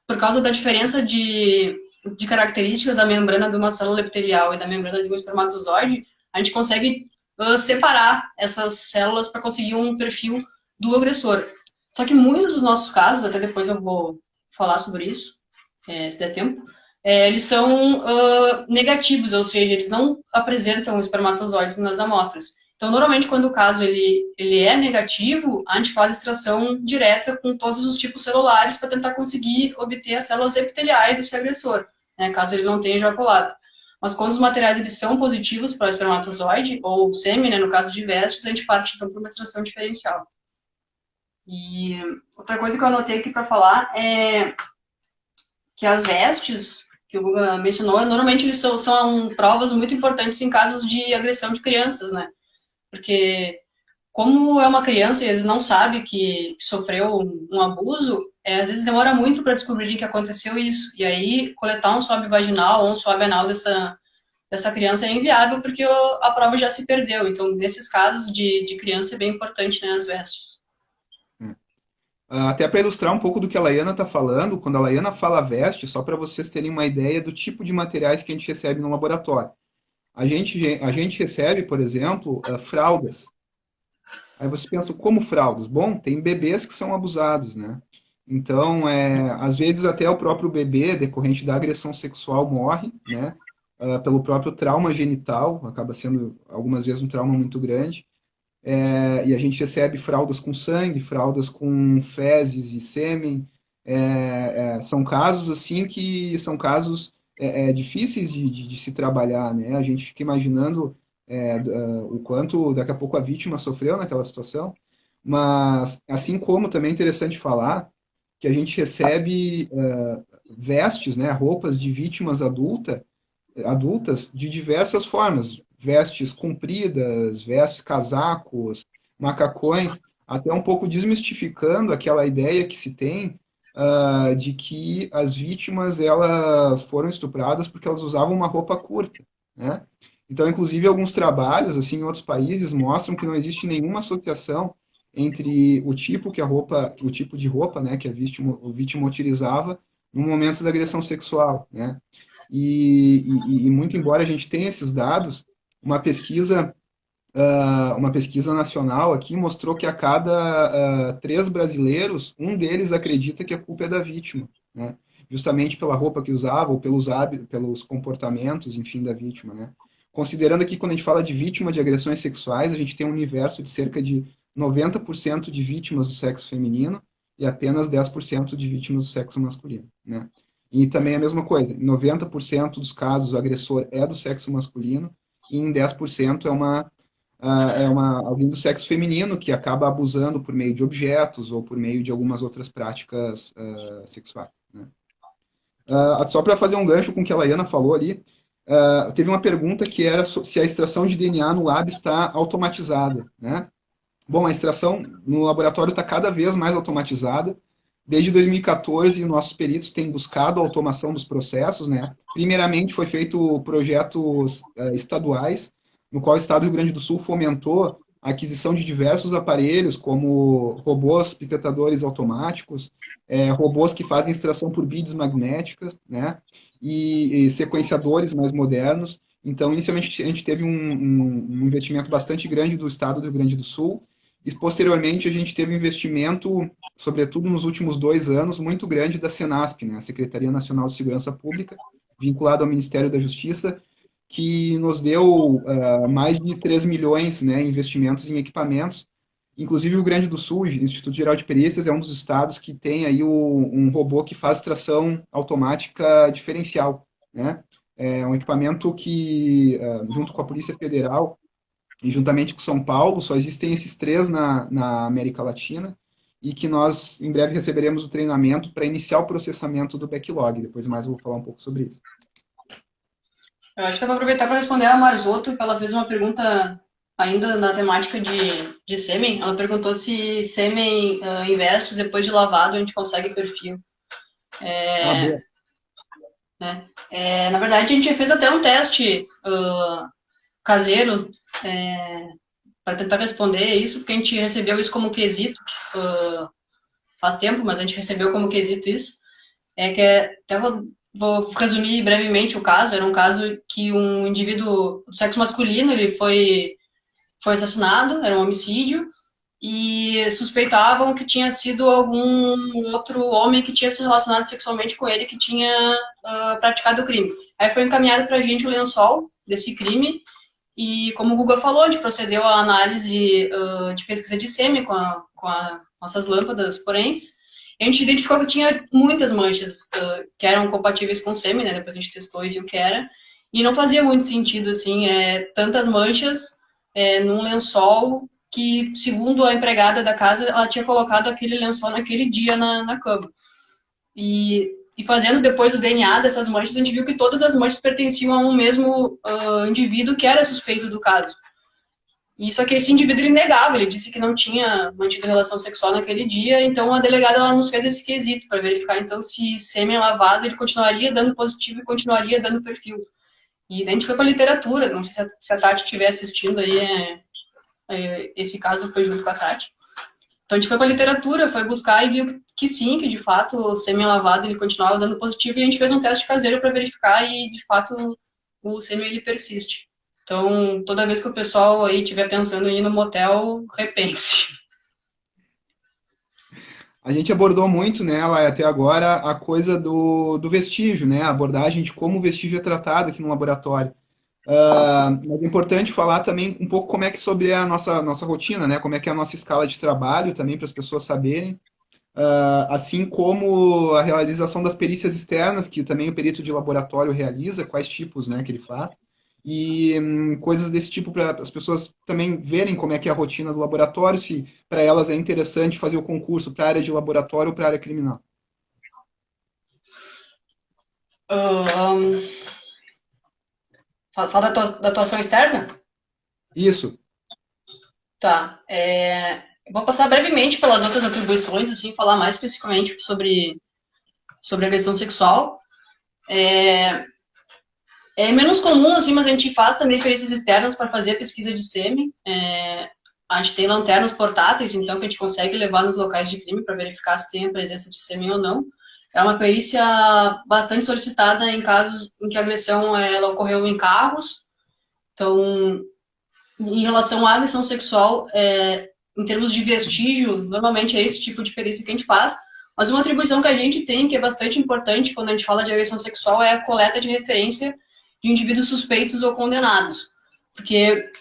por causa da diferença de características da membrana de uma célula epitelial e da membrana de um espermatozoide, a gente consegue separar essas células para conseguir um perfil do agressor. Só que muitos dos nossos casos, até depois eu vou falar sobre isso, se der tempo, eles são negativos, ou seja, eles não apresentam espermatozoides nas amostras. Então, normalmente, quando o caso ele é negativo, a gente faz extração direta com todos os tipos celulares para tentar conseguir obter as células epiteliais desse agressor, né, caso ele não tenha ejaculado. Mas quando os materiais eles são positivos para o espermatozoide, ou sêmen, né, no caso de vestes, a gente parte então para uma extração diferencial. E outra coisa que eu anotei aqui para falar é que as vestes, que o Guga mencionou, normalmente eles são provas muito importantes em casos de agressão de crianças, né? Porque como é uma criança e às vezes não sabe que sofreu um abuso, às vezes demora muito para descobrir que aconteceu isso. E aí, coletar um swab vaginal ou um swab anal dessa criança é inviável porque a prova já se perdeu. Então, nesses casos de criança é bem importante, né, as vestes.
Até para ilustrar um pouco do que a Laiana está falando, quando a Laiana fala veste, só para vocês terem uma ideia do tipo de materiais que a gente recebe no laboratório. A gente recebe, por exemplo, fraldas. Aí você pensa, como fraldas? Bom, tem bebês que são abusados, né? Então, às vezes até o próprio bebê, decorrente da agressão sexual, morre, né? Pelo próprio trauma genital, acaba sendo algumas vezes um trauma muito grande. E a gente recebe fraldas com sangue, fraldas com fezes e sêmen. São casos assim que são casos difíceis de se trabalhar, né? A gente fica imaginando o quanto daqui a pouco a vítima sofreu naquela situação, mas assim como também é interessante falar que a gente recebe vestes, né, roupas de vítimas adultas de diversas formas, vestes compridas, vestes casacos, macacões, até um pouco desmistificando aquela ideia que se tem de que as vítimas elas foram estupradas porque elas usavam uma roupa curta, né? Então, inclusive, alguns trabalhos assim em outros países mostram que não existe nenhuma associação entre o tipo o tipo de roupa, né, que o vítima utilizava no momento da agressão sexual, né? E muito embora a gente tenha esses dados, uma pesquisa, uma pesquisa nacional aqui mostrou que a cada 3 brasileiros, um deles acredita que a culpa é da vítima, né? Justamente pela roupa que usava ou pelos hábitos, pelos comportamentos, enfim, da vítima, né? Considerando aqui, quando a gente fala de vítima de agressões sexuais, a gente tem um universo de cerca de 90% de vítimas do sexo feminino e apenas 10% de vítimas do sexo masculino, né? E também a mesma coisa, em 90% dos casos o agressor é do sexo masculino e em 10% alguém do sexo feminino que acaba abusando por meio de objetos ou por meio de algumas outras práticas sexuais, né? Só para fazer um gancho com o que a Laiana falou ali, teve uma pergunta que era se a extração de DNA no lab está automatizada, né? Bom, a extração no laboratório está cada vez mais automatizada. Desde 2014, nossos peritos têm buscado a automação dos processos, né? Primeiramente, foi feito projetos estaduais, no qual o Estado do Rio Grande do Sul fomentou a aquisição de diversos aparelhos, como robôs pipetadores automáticos, robôs que fazem extração por bits magnéticas, né? E sequenciadores mais modernos. Então, inicialmente, a gente teve um investimento bastante grande do Estado do Rio Grande do Sul, e posteriormente a gente teve um investimento, sobretudo nos últimos 2 anos, muito grande da Senasp, né, a Secretaria Nacional de Segurança Pública, vinculada ao Ministério da Justiça, que nos deu mais de 3 milhões, né, em investimentos em equipamentos. Inclusive, o Rio Grande do Sul, o Instituto Geral de Perícias, é um dos estados que tem aí um robô que faz tração automática diferencial, né? É um equipamento que, junto com a Polícia Federal e juntamente com São Paulo, só existem esses três na América Latina, e que nós em breve receberemos o treinamento para iniciar o processamento do backlog. Depois mais eu vou falar um pouco sobre isso.
Eu acho que dá para aproveitar para responder a Marzotto, que ela fez uma pergunta ainda na temática de sêmen. Ela perguntou se sêmen em vestes, depois de lavado, a gente consegue perfil.
Boa.
Né? Na verdade, a gente fez até um teste caseiro para tentar responder isso, porque a gente recebeu isso como quesito faz tempo, mas a gente recebeu como quesito isso. Até vou resumir brevemente o caso. Era um caso que um indivíduo do sexo masculino, ele foi assassinado, era um homicídio, e suspeitavam que tinha sido algum outro homem que tinha se relacionado sexualmente com ele, que tinha praticado o crime. Aí foi encaminhado para a gente o lençol desse crime, e como o Guga falou, a gente procedeu à análise de pesquisa de sêmen com nossas lâmpadas forenses. A gente identificou que tinha muitas manchas que eram compatíveis com sêmen, né? Depois a gente testou e viu que era. E não fazia muito sentido, assim, tantas manchas num lençol que, segundo a empregada da casa, ela tinha colocado aquele lençol naquele dia na cama. E fazendo depois o DNA dessas manchas, a gente viu que todas as manchas pertenciam a um mesmo indivíduo que era suspeito do caso. E só que esse indivíduo, ele negava, ele disse que não tinha mantido relação sexual naquele dia, então a delegada ela nos fez esse quesito para verificar então se sêmen lavado ele continuaria dando positivo e continuaria dando perfil. E daí a gente foi para a literatura, não sei se a Tati estiver assistindo aí, esse caso foi junto com a Tati. Então a gente foi para a literatura, foi buscar e viu que sim, que de fato o sêmen lavado ele continuava dando positivo, e a gente fez um teste caseiro para verificar e de fato o sêmen ele persiste. Então, toda vez que o pessoal aí estiver pensando em ir no motel, repense.
A gente abordou muito nela até agora a coisa do vestígio, né? A abordagem de como o vestígio é tratado aqui no laboratório. Mas é importante falar também um pouco como é que sobre a nossa rotina, né? Como é que é a nossa escala de trabalho também para as pessoas saberem. Assim como a realização das perícias externas, que também o perito de laboratório realiza, quais tipos, né, que ele faz, e coisas desse tipo para as pessoas também verem como é que é a rotina do laboratório, se para elas é interessante fazer o concurso para a área de laboratório ou para a área criminal.
Fala da atuação externa?
Isso.
Tá. Vou passar brevemente pelas outras atribuições, assim, falar mais especificamente sobre agressão sexual. É menos comum, assim, mas a gente faz também perícias externas para fazer a pesquisa de sêmen. A gente tem lanternas portáteis, então, que a gente consegue levar nos locais de crime para verificar se tem a presença de sêmen ou não. É uma perícia bastante solicitada em casos em que a agressão ela ocorreu em carros. Então, em relação à agressão sexual, em termos de vestígio, normalmente é esse tipo de perícia que a gente faz. Mas uma atribuição que a gente tem, que é bastante importante quando a gente fala de agressão sexual, é a coleta de referência de indivíduos suspeitos ou condenados. Porque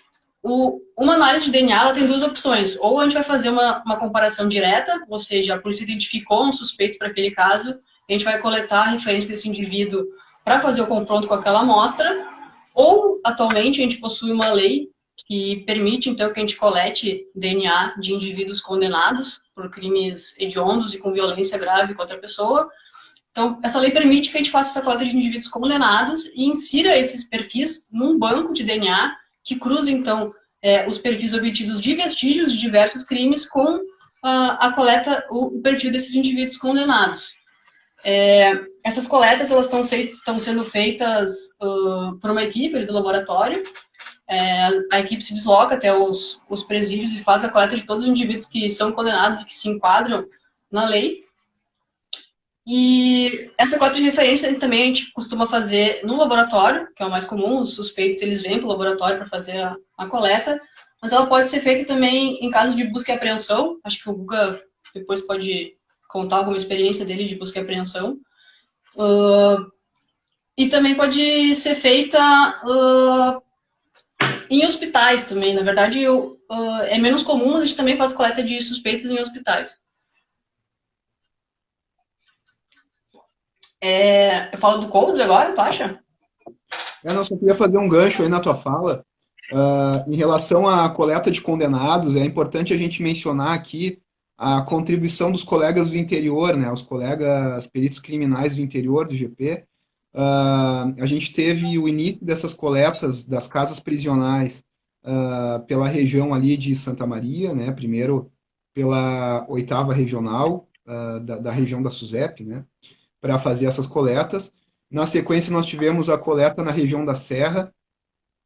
uma análise de DNA ela tem duas opções. Ou a gente vai fazer uma comparação direta, ou seja, a polícia identificou um suspeito para aquele caso, a gente vai coletar a referência desse indivíduo para fazer o confronto com aquela amostra. Ou, atualmente, a gente possui uma lei que permite, então, que a gente colete DNA de indivíduos condenados por crimes hediondos e com violência grave contra a pessoa. Então, essa lei permite que a gente faça essa coleta de indivíduos condenados e insira esses perfis num banco de DNA que cruza, então, os perfis obtidos de vestígios de diversos crimes com a coleta, o perfil desses indivíduos condenados. Essas coletas elas estão sendo feitas por uma equipe do laboratório. A equipe se desloca até os presídios e faz a coleta de todos os indivíduos que são condenados e que se enquadram na lei. E essa coleta de referência também a gente costuma fazer no laboratório, que é o mais comum, os suspeitos eles vêm para o laboratório para fazer a coleta, mas ela pode ser feita também em caso de busca e apreensão. Acho que o Guga depois pode contar alguma experiência dele de busca e apreensão. E também pode ser feita em hospitais também. Na verdade, é menos comum, mas a gente também faz coleta de suspeitos em hospitais. Eu falo do Cold agora, tu acha?
Não, só queria fazer um gancho aí na tua fala. Em relação à coleta de condenados, é importante a gente mencionar aqui a contribuição dos colegas do interior, né, os colegas peritos criminais do interior do GP. A gente teve o início dessas coletas das casas prisionais pela região ali de Santa Maria, né, primeiro pela 8ª regional da região da SUSEP, né, para fazer essas coletas. Na sequência, nós tivemos a coleta na região da Serra,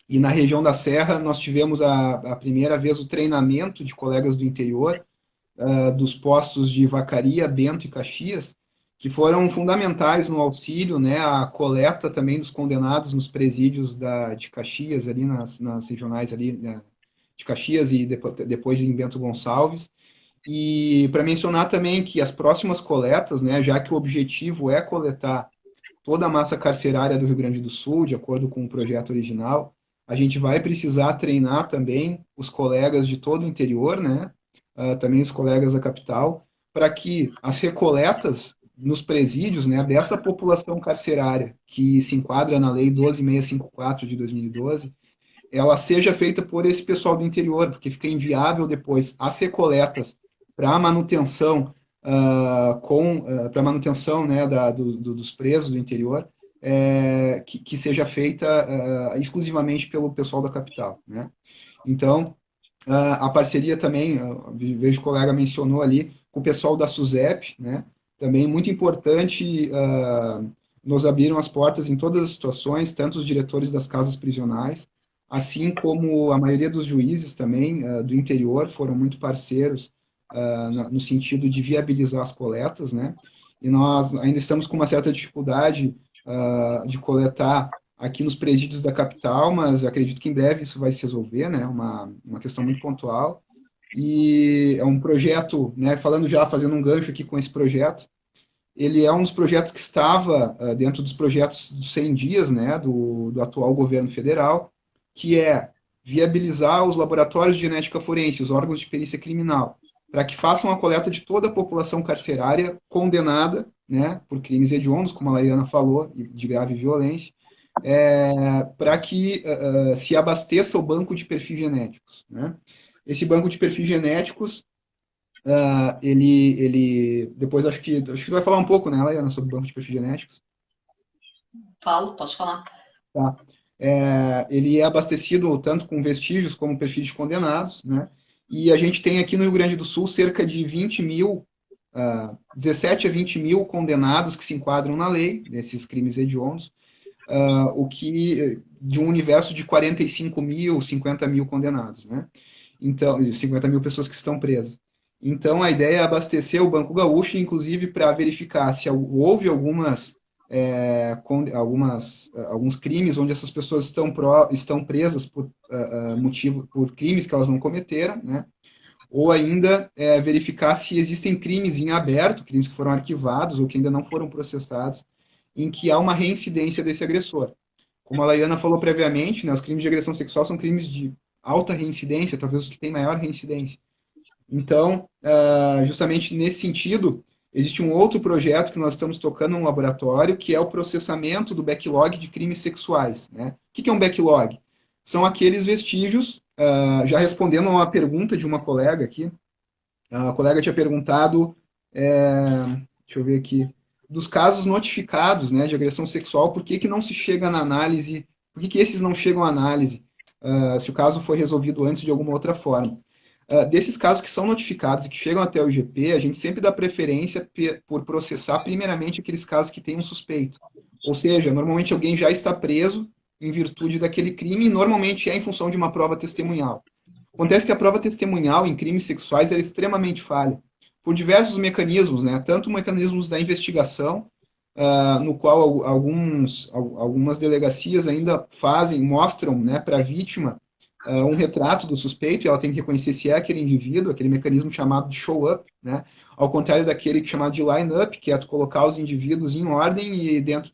e na região da Serra nós tivemos a primeira vez o treinamento de colegas do interior, dos postos de Vacaria, Bento e Caxias, que foram fundamentais no auxílio, né, à coleta também dos condenados nos presídios de Caxias, ali nas regionais ali, né, de Caxias e depois em Bento Gonçalves. E para mencionar também que as próximas coletas, né, já que o objetivo é coletar toda a massa carcerária do Rio Grande do Sul, de acordo com o projeto original, a gente vai precisar treinar também os colegas de todo o interior, né? Também os colegas da capital, para que as recoletas nos presídios, né, dessa população carcerária que se enquadra na Lei 12.654 de 2012, ela seja feita por esse pessoal do interior, porque fica inviável depois as recoletas para manutenção para manutenção, né, dos presos do interior, que seja feita exclusivamente pelo pessoal da capital, né? Então, a parceria também, vejo o colega mencionou ali, com o pessoal da SUSEP, né? Também muito importante, nos abriram as portas em todas as situações, tanto os diretores das casas prisionais, assim como a maioria dos juízes também do interior foram muito parceiros no sentido de viabilizar as coletas, né? E nós ainda estamos com uma certa dificuldade de coletar aqui nos presídios da capital, mas acredito que em breve isso vai se resolver, né? Uma questão muito pontual. E é um projeto, né? Falando já, fazendo um gancho aqui com esse projeto, ele é um dos projetos que estava dentro dos projetos dos 100 dias, né? Do atual governo federal, que é viabilizar os laboratórios de genética forense, os órgãos de perícia criminal, para que façam a coleta de toda a população carcerária condenada, né, por crimes hediondos, como a Laiana falou, de grave violência, para que se abasteça o banco de perfis genéticos, né? Esse banco de perfis genéticos, depois acho que tu vai falar um pouco, né, Laiana, sobre o banco de perfis genéticos.
Falo, posso falar.
Tá. Ele é abastecido tanto com vestígios como perfis de condenados, né? E a gente tem aqui no Rio Grande do Sul cerca de 20 mil, 17 a 20 mil condenados que se enquadram na lei, desses crimes hediondos, o que de um universo de 45 mil, 50 mil condenados, né? Então, 50 mil pessoas que estão presas. Então, a ideia é abastecer o Banco Gaúcho, inclusive para verificar se houve alguns crimes onde essas pessoas estão presas por crimes que elas não cometeram, né? Ou ainda verificar se existem crimes em aberto, crimes que foram arquivados ou que ainda não foram processados, em que há uma reincidência desse agressor. Como a Laiana falou previamente, né, os crimes de agressão sexual são crimes de alta reincidência, talvez os que têm maior reincidência. Então, justamente nesse sentido, existe um outro projeto que nós estamos tocando no laboratório, que é o processamento do backlog de crimes sexuais, né? O que é um backlog? São aqueles vestígios, já respondendo a uma pergunta de uma colega aqui, a colega tinha perguntado, deixa eu ver aqui, dos casos notificados, né, de agressão sexual, por que não se chega na análise, por que esses não chegam à análise, se o caso foi resolvido antes de alguma outra forma. Desses casos que são notificados e que chegam até o IGP, a gente sempre dá preferência por processar primeiramente aqueles casos que têm um suspeito. Ou seja, normalmente alguém já está preso em virtude daquele crime e normalmente é em função de uma prova testemunhal. Acontece que a prova testemunhal em crimes sexuais é extremamente falha, por diversos mecanismos, né? Tanto mecanismos da investigação, no qual algumas delegacias ainda mostram, né, para a vítima um retrato do suspeito, e ela tem que reconhecer se é aquele indivíduo, aquele mecanismo chamado de show-up, né? Ao contrário daquele chamado de line-up, que é tu colocar os indivíduos em ordem e dentro,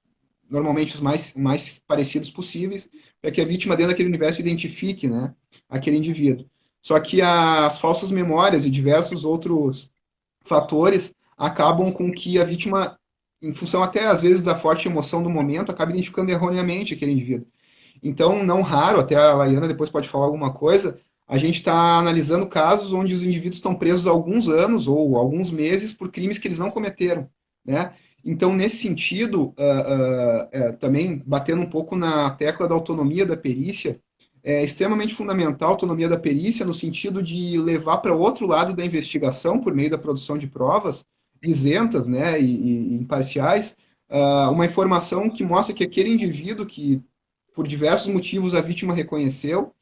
normalmente os mais parecidos possíveis, para que a vítima dentro daquele universo identifique, né, aquele indivíduo. Só que as falsas memórias e diversos outros fatores acabam com que a vítima, em função até às vezes da forte emoção do momento, acaba identificando erroneamente aquele indivíduo. Então, não raro, até a Laiana depois pode falar alguma coisa, a gente está analisando casos onde os indivíduos estão presos há alguns anos ou alguns meses por crimes que eles não cometeram, né? Então, nesse sentido, também batendo um pouco na tecla da autonomia da perícia, é extremamente fundamental a autonomia da perícia no sentido de levar para o outro lado da investigação, por meio da produção de provas isentas, né, e imparciais, uma informação que mostra que aquele indivíduo que, por diversos motivos, a vítima reconheceu,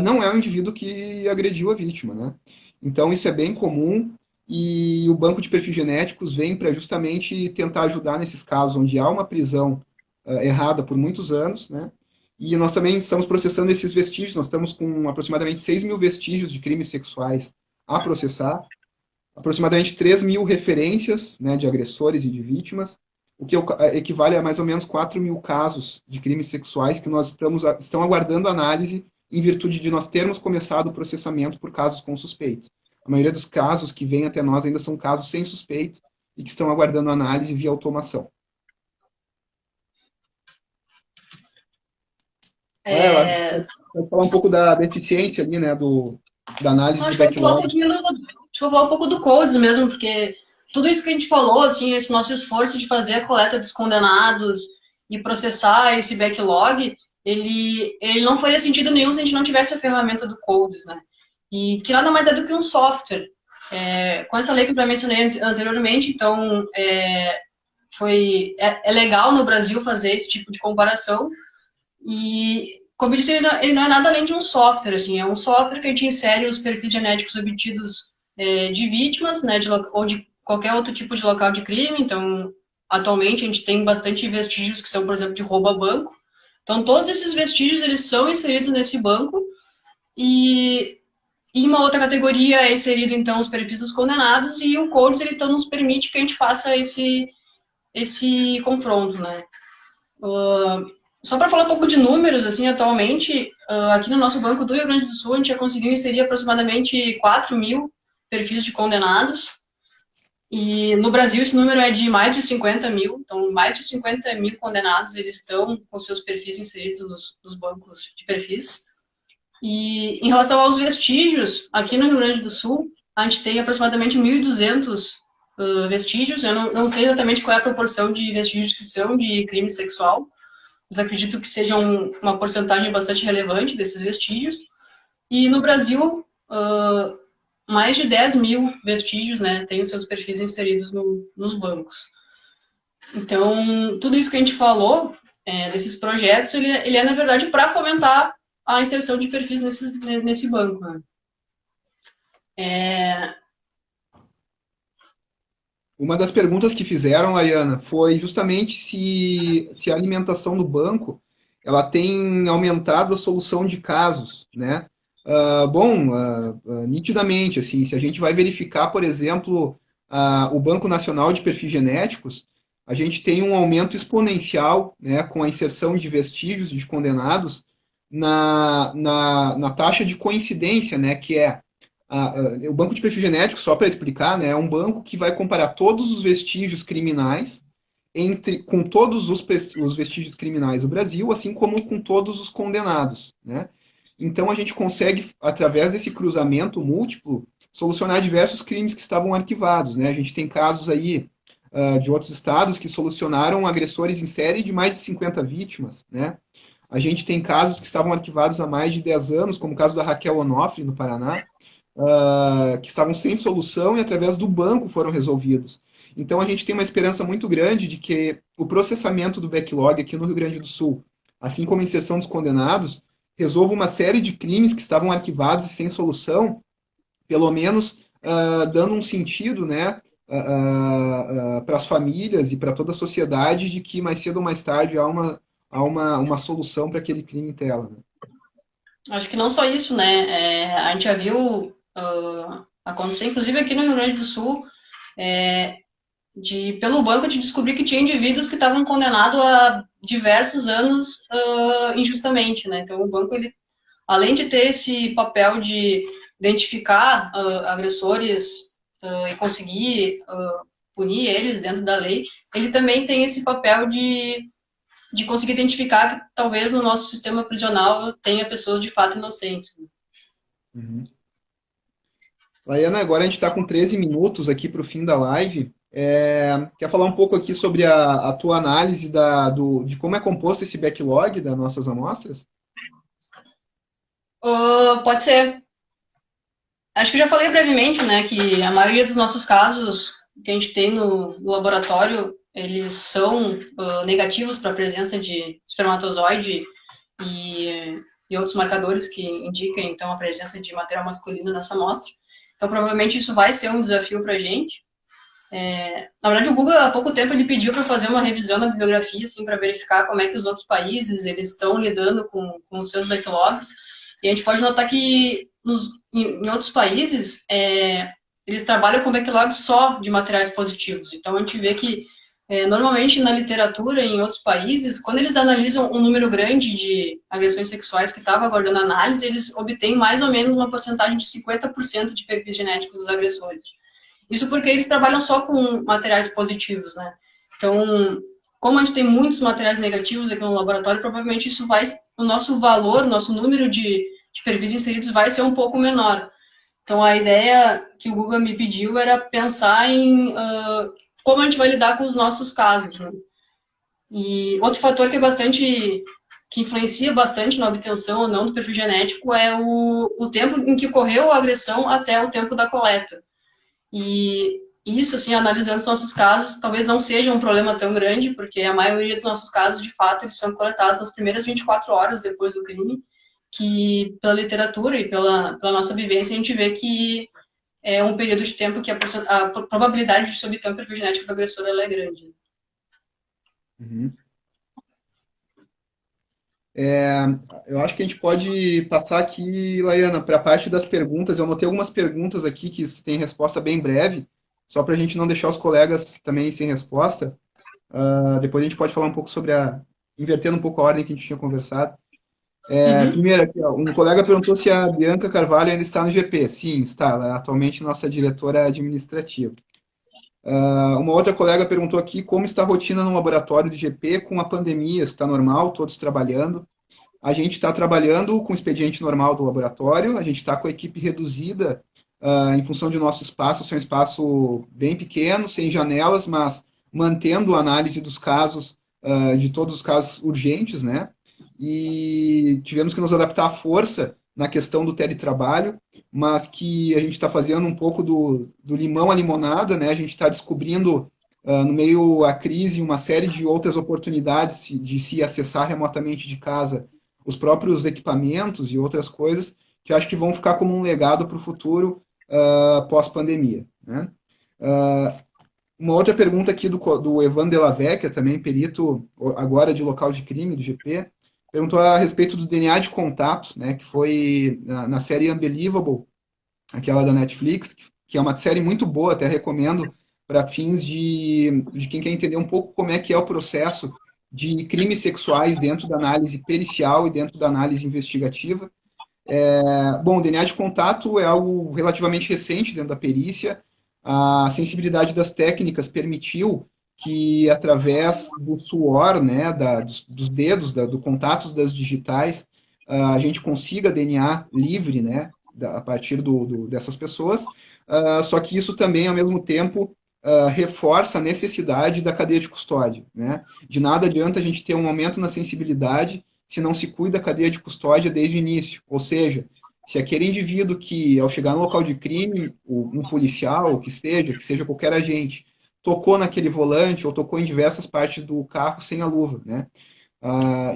não é o indivíduo que agrediu a vítima, né? Então, isso é bem comum e o banco de perfis genéticos vem para justamente tentar ajudar nesses casos onde há uma prisão errada por muitos anos, né? E nós também estamos processando esses vestígios, nós estamos com aproximadamente 6 mil vestígios de crimes sexuais a processar, aproximadamente 3 mil referências, né, de agressores e de vítimas, o que equivale a mais ou menos 4 mil casos de crimes sexuais que nós estão aguardando análise em virtude de nós termos começado o processamento por casos com suspeito. A maioria dos casos que vêm até nós ainda são casos sem suspeito e que estão aguardando análise via automação. Vou falar um pouco da deficiência ali, né, da análise do backlog.
Acho que eu vou falar um pouco do Codes mesmo, porque tudo isso que a gente falou, assim, esse nosso esforço de fazer a coleta dos condenados e processar esse backlog, ele não faria sentido nenhum se a gente não tivesse a ferramenta do Codes, né? E que nada mais é do que um software. Com essa lei que eu já mencionei anteriormente, então é legal no Brasil fazer esse tipo de comparação. E, como eu disse, ele não é nada além de um software, assim, é um software que a gente insere os perfis genéticos obtidos de vítimas, né, ou de qualquer outro tipo de local de crime. Então, atualmente a gente tem bastante vestígios que são, por exemplo, de roubo a banco. Então, todos esses vestígios, eles são inseridos nesse banco e em uma outra categoria é inserido, então, os perfis dos condenados e o CODES, ele então nos permite que a gente faça esse confronto, né. Só para falar um pouco de números, assim, atualmente, aqui no nosso banco do Rio Grande do Sul, a gente já conseguiu inserir aproximadamente 4 mil perfis de condenados. E no Brasil esse número é de mais de 50 mil. Então, mais de 50 mil condenados, eles estão com seus perfis inseridos nos bancos de perfis. E em relação aos vestígios, aqui no Rio Grande do Sul, a gente tem aproximadamente 1.200 vestígios. Eu não sei exatamente qual é a proporção de vestígios que são de crime sexual, mas acredito que seja uma porcentagem bastante relevante desses vestígios. E no Brasil, mais de 10 mil vestígios, né, têm os seus perfis inseridos nos bancos. Então, tudo isso que a gente falou, desses projetos, ele é, na verdade, para fomentar a inserção de perfis nesse banco, né?
Uma das perguntas que fizeram, Laiana, foi justamente se a alimentação do banco ela tem aumentado a solução de casos, né? Nitidamente, assim, se a gente vai verificar, por exemplo, o Banco Nacional de Perfis Genéticos, a gente tem um aumento exponencial, né, com a inserção de vestígios de condenados na taxa de coincidência, né, que é o banco de perfil genético, só para explicar, né, é um banco que vai comparar todos os vestígios criminais com todos os vestígios criminais do Brasil, assim como com todos os condenados, né? Então a gente consegue, através desse cruzamento múltiplo, solucionar diversos crimes que estavam arquivados, né? A gente tem casos aí de outros estados que solucionaram agressores em série de mais de 50 vítimas, né? A gente tem casos que estavam arquivados há mais de 10 anos, como o caso da Raquel Onofre, no Paraná, que estavam sem solução e através do banco foram resolvidos. Então a gente tem uma esperança muito grande de que o processamento do backlog aqui no Rio Grande do Sul, assim como a inserção dos condenados, resolva uma série de crimes que estavam arquivados e sem solução, pelo menos dando um sentido, né, para as famílias e para toda a sociedade de que mais cedo ou mais tarde há uma solução para aquele crime em tela. Né?
Acho que não só isso, né? A gente já viu acontecer, inclusive aqui no Rio Grande do Sul, pelo banco de descobrir que tinha indivíduos que estavam condenados a diversos anos injustamente, né? Então o banco, ele, além de ter esse papel de identificar agressores e conseguir punir eles dentro da lei, ele também tem esse papel de conseguir identificar que talvez no nosso sistema prisional tenha pessoas de fato inocentes.
Uhum. Laiana, agora a gente está com 13 minutos aqui para o fim da live. Quer falar um pouco aqui sobre a tua análise de como é composto esse backlog das nossas amostras?
Pode ser. Acho que já falei brevemente, né, que a maioria dos nossos casos que a gente tem no laboratório, eles são negativos para a presença de espermatozoide e outros marcadores que indiquem, então, a presença de material masculino nessa amostra. Então, provavelmente isso vai ser um desafio para a gente. Na verdade, o Google, há pouco tempo, ele pediu para fazer uma revisão da bibliografia, assim, para verificar como é que os outros países eles estão lidando com os seus backlogs. E a gente pode notar que em outros países, eles trabalham com backlogs só de materiais positivos. Então, a gente vê que, normalmente, na literatura, em outros países, quando eles analisam um número grande de agressões sexuais que estava aguardando análise, eles obtêm mais ou menos uma porcentagem de 50% de perfis genéticos dos agressores. Isso porque eles trabalham só com materiais positivos, né? Então, como a gente tem muitos materiais negativos aqui no laboratório, provavelmente isso o nosso valor, o nosso número de perfis inseridos vai ser um pouco menor. Então, a ideia que o Google me pediu era pensar em como a gente vai lidar com os nossos casos, né? E outro fator que influencia bastante na obtenção ou não do perfil genético é o tempo em que ocorreu a agressão até o tempo da coleta. E isso, assim, analisando os nossos casos, talvez não seja um problema tão grande, porque a maioria dos nossos casos, de fato, eles são coletados nas primeiras 24 horas depois do crime, que pela literatura e pela nossa vivência, a gente vê que é um período de tempo que a probabilidade de se obter um perfil genético do agressor ela é grande.
Uhum. Eu acho que a gente pode passar aqui, Laiana, para a parte das perguntas. Eu anotei algumas perguntas aqui que têm resposta bem breve, só para a gente não deixar os colegas também sem resposta. Depois a gente pode falar um pouco invertendo um pouco a ordem que a gente tinha conversado.
Uhum.
Primeiro, aqui, ó, um colega perguntou se a Bianca Carvalho ainda está no GP. Sim, está. Ela é atualmente nossa diretora administrativa. Uma outra colega perguntou aqui como está a rotina no laboratório de GP com a pandemia. Está normal, todos trabalhando? A gente está trabalhando com o expediente normal do laboratório, a gente está com a equipe reduzida em função de nosso espaço ser um espaço bem pequeno, sem janelas, mas mantendo a análise dos casos, de todos os casos urgentes, né? E tivemos que nos adaptar à força na questão do teletrabalho, mas que a gente está fazendo um pouco do limão à limonada, né? A gente está descobrindo, no meio à crise, uma série de outras oportunidades de se acessar remotamente de casa os próprios equipamentos e outras coisas que eu acho que vão ficar como um legado para o futuro pós-pandemia. Né? Uma outra pergunta aqui do Evan Della Vecchia, também perito agora de local de crime do GP, perguntou a respeito do DNA de contato, né, que foi na série Unbelievable, aquela da Netflix, que é uma série muito boa, até recomendo para fins de quem quer entender um pouco como é que é o processo de crimes sexuais dentro da análise pericial e dentro da análise investigativa. Bom, o DNA de contato é algo relativamente recente dentro da perícia. A sensibilidade das técnicas permitiu que, através do suor, né, dos dedos, do contato das digitais, a gente consiga DNA livre, né, a partir dessas pessoas. Só que isso também, ao mesmo tempo, reforça a necessidade da cadeia de custódia. Né? De nada adianta a gente ter um aumento na sensibilidade se não se cuida da cadeia de custódia desde o início. Ou seja, se aquele indivíduo que, ao chegar no local de crime, um policial, que seja qualquer agente, tocou naquele volante ou tocou em diversas partes do carro sem a luva, né?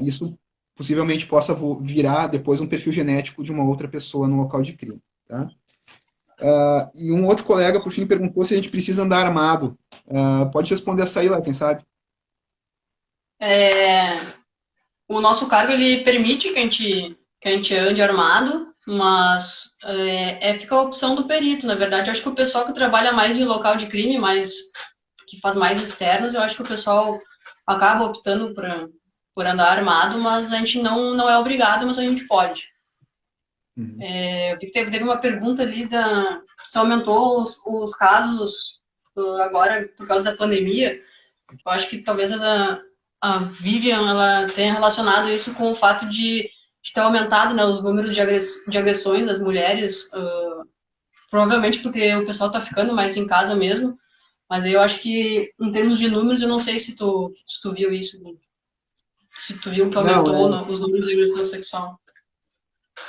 Isso possivelmente possa virar depois um perfil genético de uma outra pessoa no local de crime. Tá? E um outro colega, por fim, perguntou se a gente precisa andar armado. Pode responder essa aí lá, quem sabe?
É, o nosso cargo ele permite que a gente ande armado, mas fica a opção do perito. Na verdade, eu acho que o pessoal que trabalha mais em local de crime, mais que faz mais externos, eu acho que o pessoal acaba optando por andar armado, mas a gente não é obrigado, mas a gente pode.
Uhum.
Eu vi que teve uma pergunta ali se aumentou os casos agora por causa da pandemia. Eu acho que talvez a Vivian ela tenha relacionado isso com o fato de ter aumentado, né, os números de agressões das mulheres, provavelmente porque o pessoal está ficando mais em casa mesmo. Mas eu acho que, em termos de números, eu não sei se tu viu isso, né? Se tu viu que
Não,
aumentou os números de agressão sexual.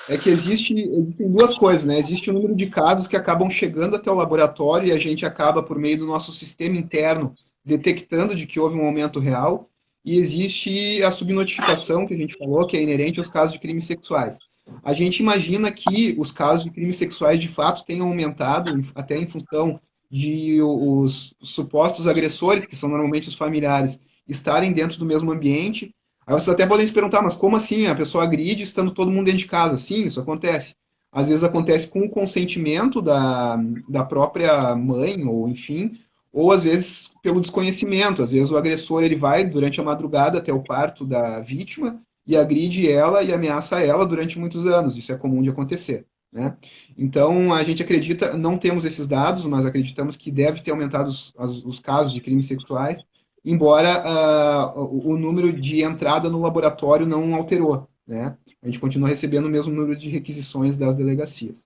é que existem duas coisas, né? Existe o número de casos que acabam chegando até o laboratório e a gente acaba, por meio do nosso sistema interno, detectando de que houve um aumento real, e existe a subnotificação que a gente falou, que é inerente aos casos de crimes sexuais. A gente imagina que os casos de crimes sexuais de fato tenham aumentado, até em função de os supostos agressores, que são normalmente os familiares, estarem dentro do mesmo ambiente. Aí vocês até podem se perguntar, mas como assim? A pessoa agride estando todo mundo dentro de casa? Sim, isso acontece. Às vezes acontece com o consentimento da própria mãe, ou enfim, ou às vezes pelo desconhecimento. Às vezes o agressor ele vai durante a madrugada até o quarto da vítima e agride ela e ameaça ela durante muitos anos. Isso é comum de acontecer, né? Então a gente acredita, não temos esses dados, mas acreditamos que deve ter aumentado os casos de crimes sexuais, embora o número de entrada no laboratório não alterou, né? A gente continua recebendo o mesmo número de requisições das delegacias.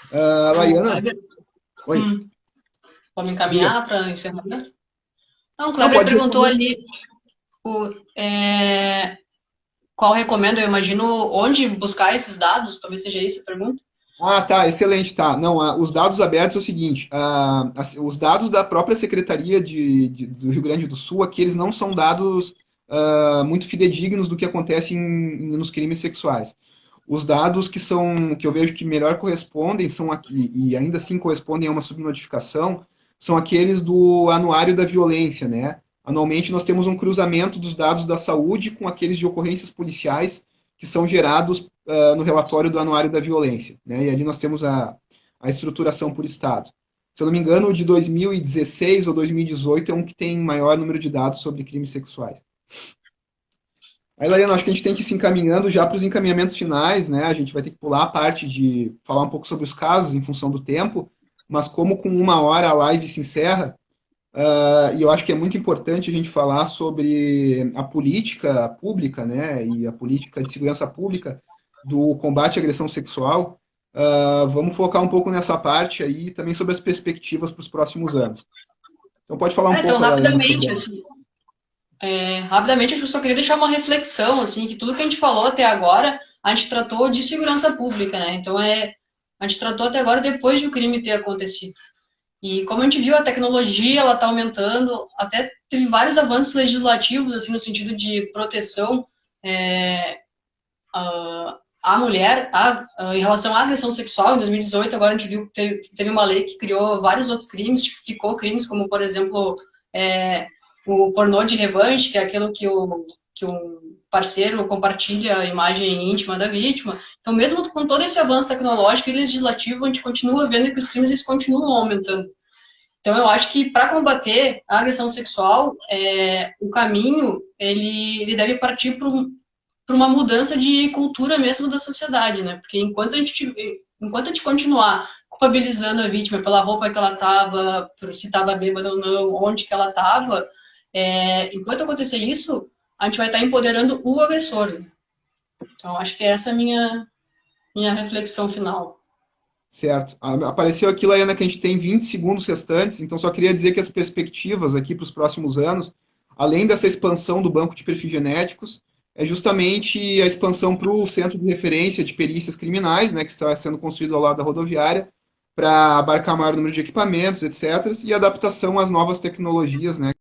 O
Laiana,
Kleber,
oi,
vamos
diga.
encaminhar para encerrar? Não, o
Não,
Kleber
pode
perguntou
responder.
ali o, é, qual recomendo, eu imagino, onde buscar esses dados, talvez seja isso a pergunta.
Ah, tá, excelente, tá. Não, os dados abertos é o seguinte, os dados da própria Secretaria do Rio Grande do Sul, aqui eles não são dados muito fidedignos do que acontece nos crimes sexuais. Os dados que eu vejo que melhor correspondem são aqui, e ainda assim correspondem a uma subnotificação, são aqueles do Anuário da Violência, né? Anualmente nós temos um cruzamento dos dados da saúde com aqueles de ocorrências policiais que são gerados no relatório do Anuário da Violência, né? E ali nós temos a estruturação por estado. Se eu não me engano, o de 2016 ou 2018 é um que tem maior número de dados sobre crimes sexuais. Aí, Lariana, acho que a gente tem que ir se encaminhando já para os encaminhamentos finais, né? A gente vai ter que pular a parte de falar um pouco sobre os casos em função do tempo, mas como com 1 hora a live se encerra, e eu acho que é muito importante a gente falar sobre a política pública, né? E a política de segurança pública do combate à agressão sexual. Vamos focar um pouco nessa parte aí, também sobre as perspectivas para os próximos anos. Então pode falar um
Então,
pouco, Lariana, sobre
rapidamente, assim, rapidamente, eu só queria deixar uma reflexão, assim, que tudo que a gente falou até agora, a gente tratou de segurança pública, né? Então, a gente tratou até agora depois de o crime ter acontecido. E como a gente viu, a tecnologia, ela está aumentando, até teve vários avanços legislativos, assim, no sentido de proteção é, à mulher em relação à agressão sexual. Em 2018, agora a gente viu que teve uma lei que criou vários outros crimes, tipificou crimes como, por exemplo, o pornô de revanche, que é aquilo que o parceiro compartilha a imagem íntima da vítima. Então, mesmo com todo esse avanço tecnológico e legislativo, a gente continua vendo que os crimes eles continuam aumentando. Então, eu acho que para combater a agressão sexual, o caminho ele deve partir para uma mudança de cultura mesmo da sociedade, né? Porque enquanto a gente continuar culpabilizando a vítima pela roupa que ela estava, por se estava bêbada ou não, onde que ela estava, enquanto acontecer isso, a gente vai estar empoderando o agressor. Então, acho que essa é a minha reflexão final.
certo. Apareceu aqui, Laiana, que a gente tem 20 segundos restantes, então só queria dizer que as perspectivas aqui para os próximos anos, além dessa expansão do banco de perfis genéticos, é justamente a expansão para o centro de referência de perícias criminais, né, que está sendo construído ao lado da rodoviária, para abarcar maior número de equipamentos, etc., e adaptação às novas tecnologias, né,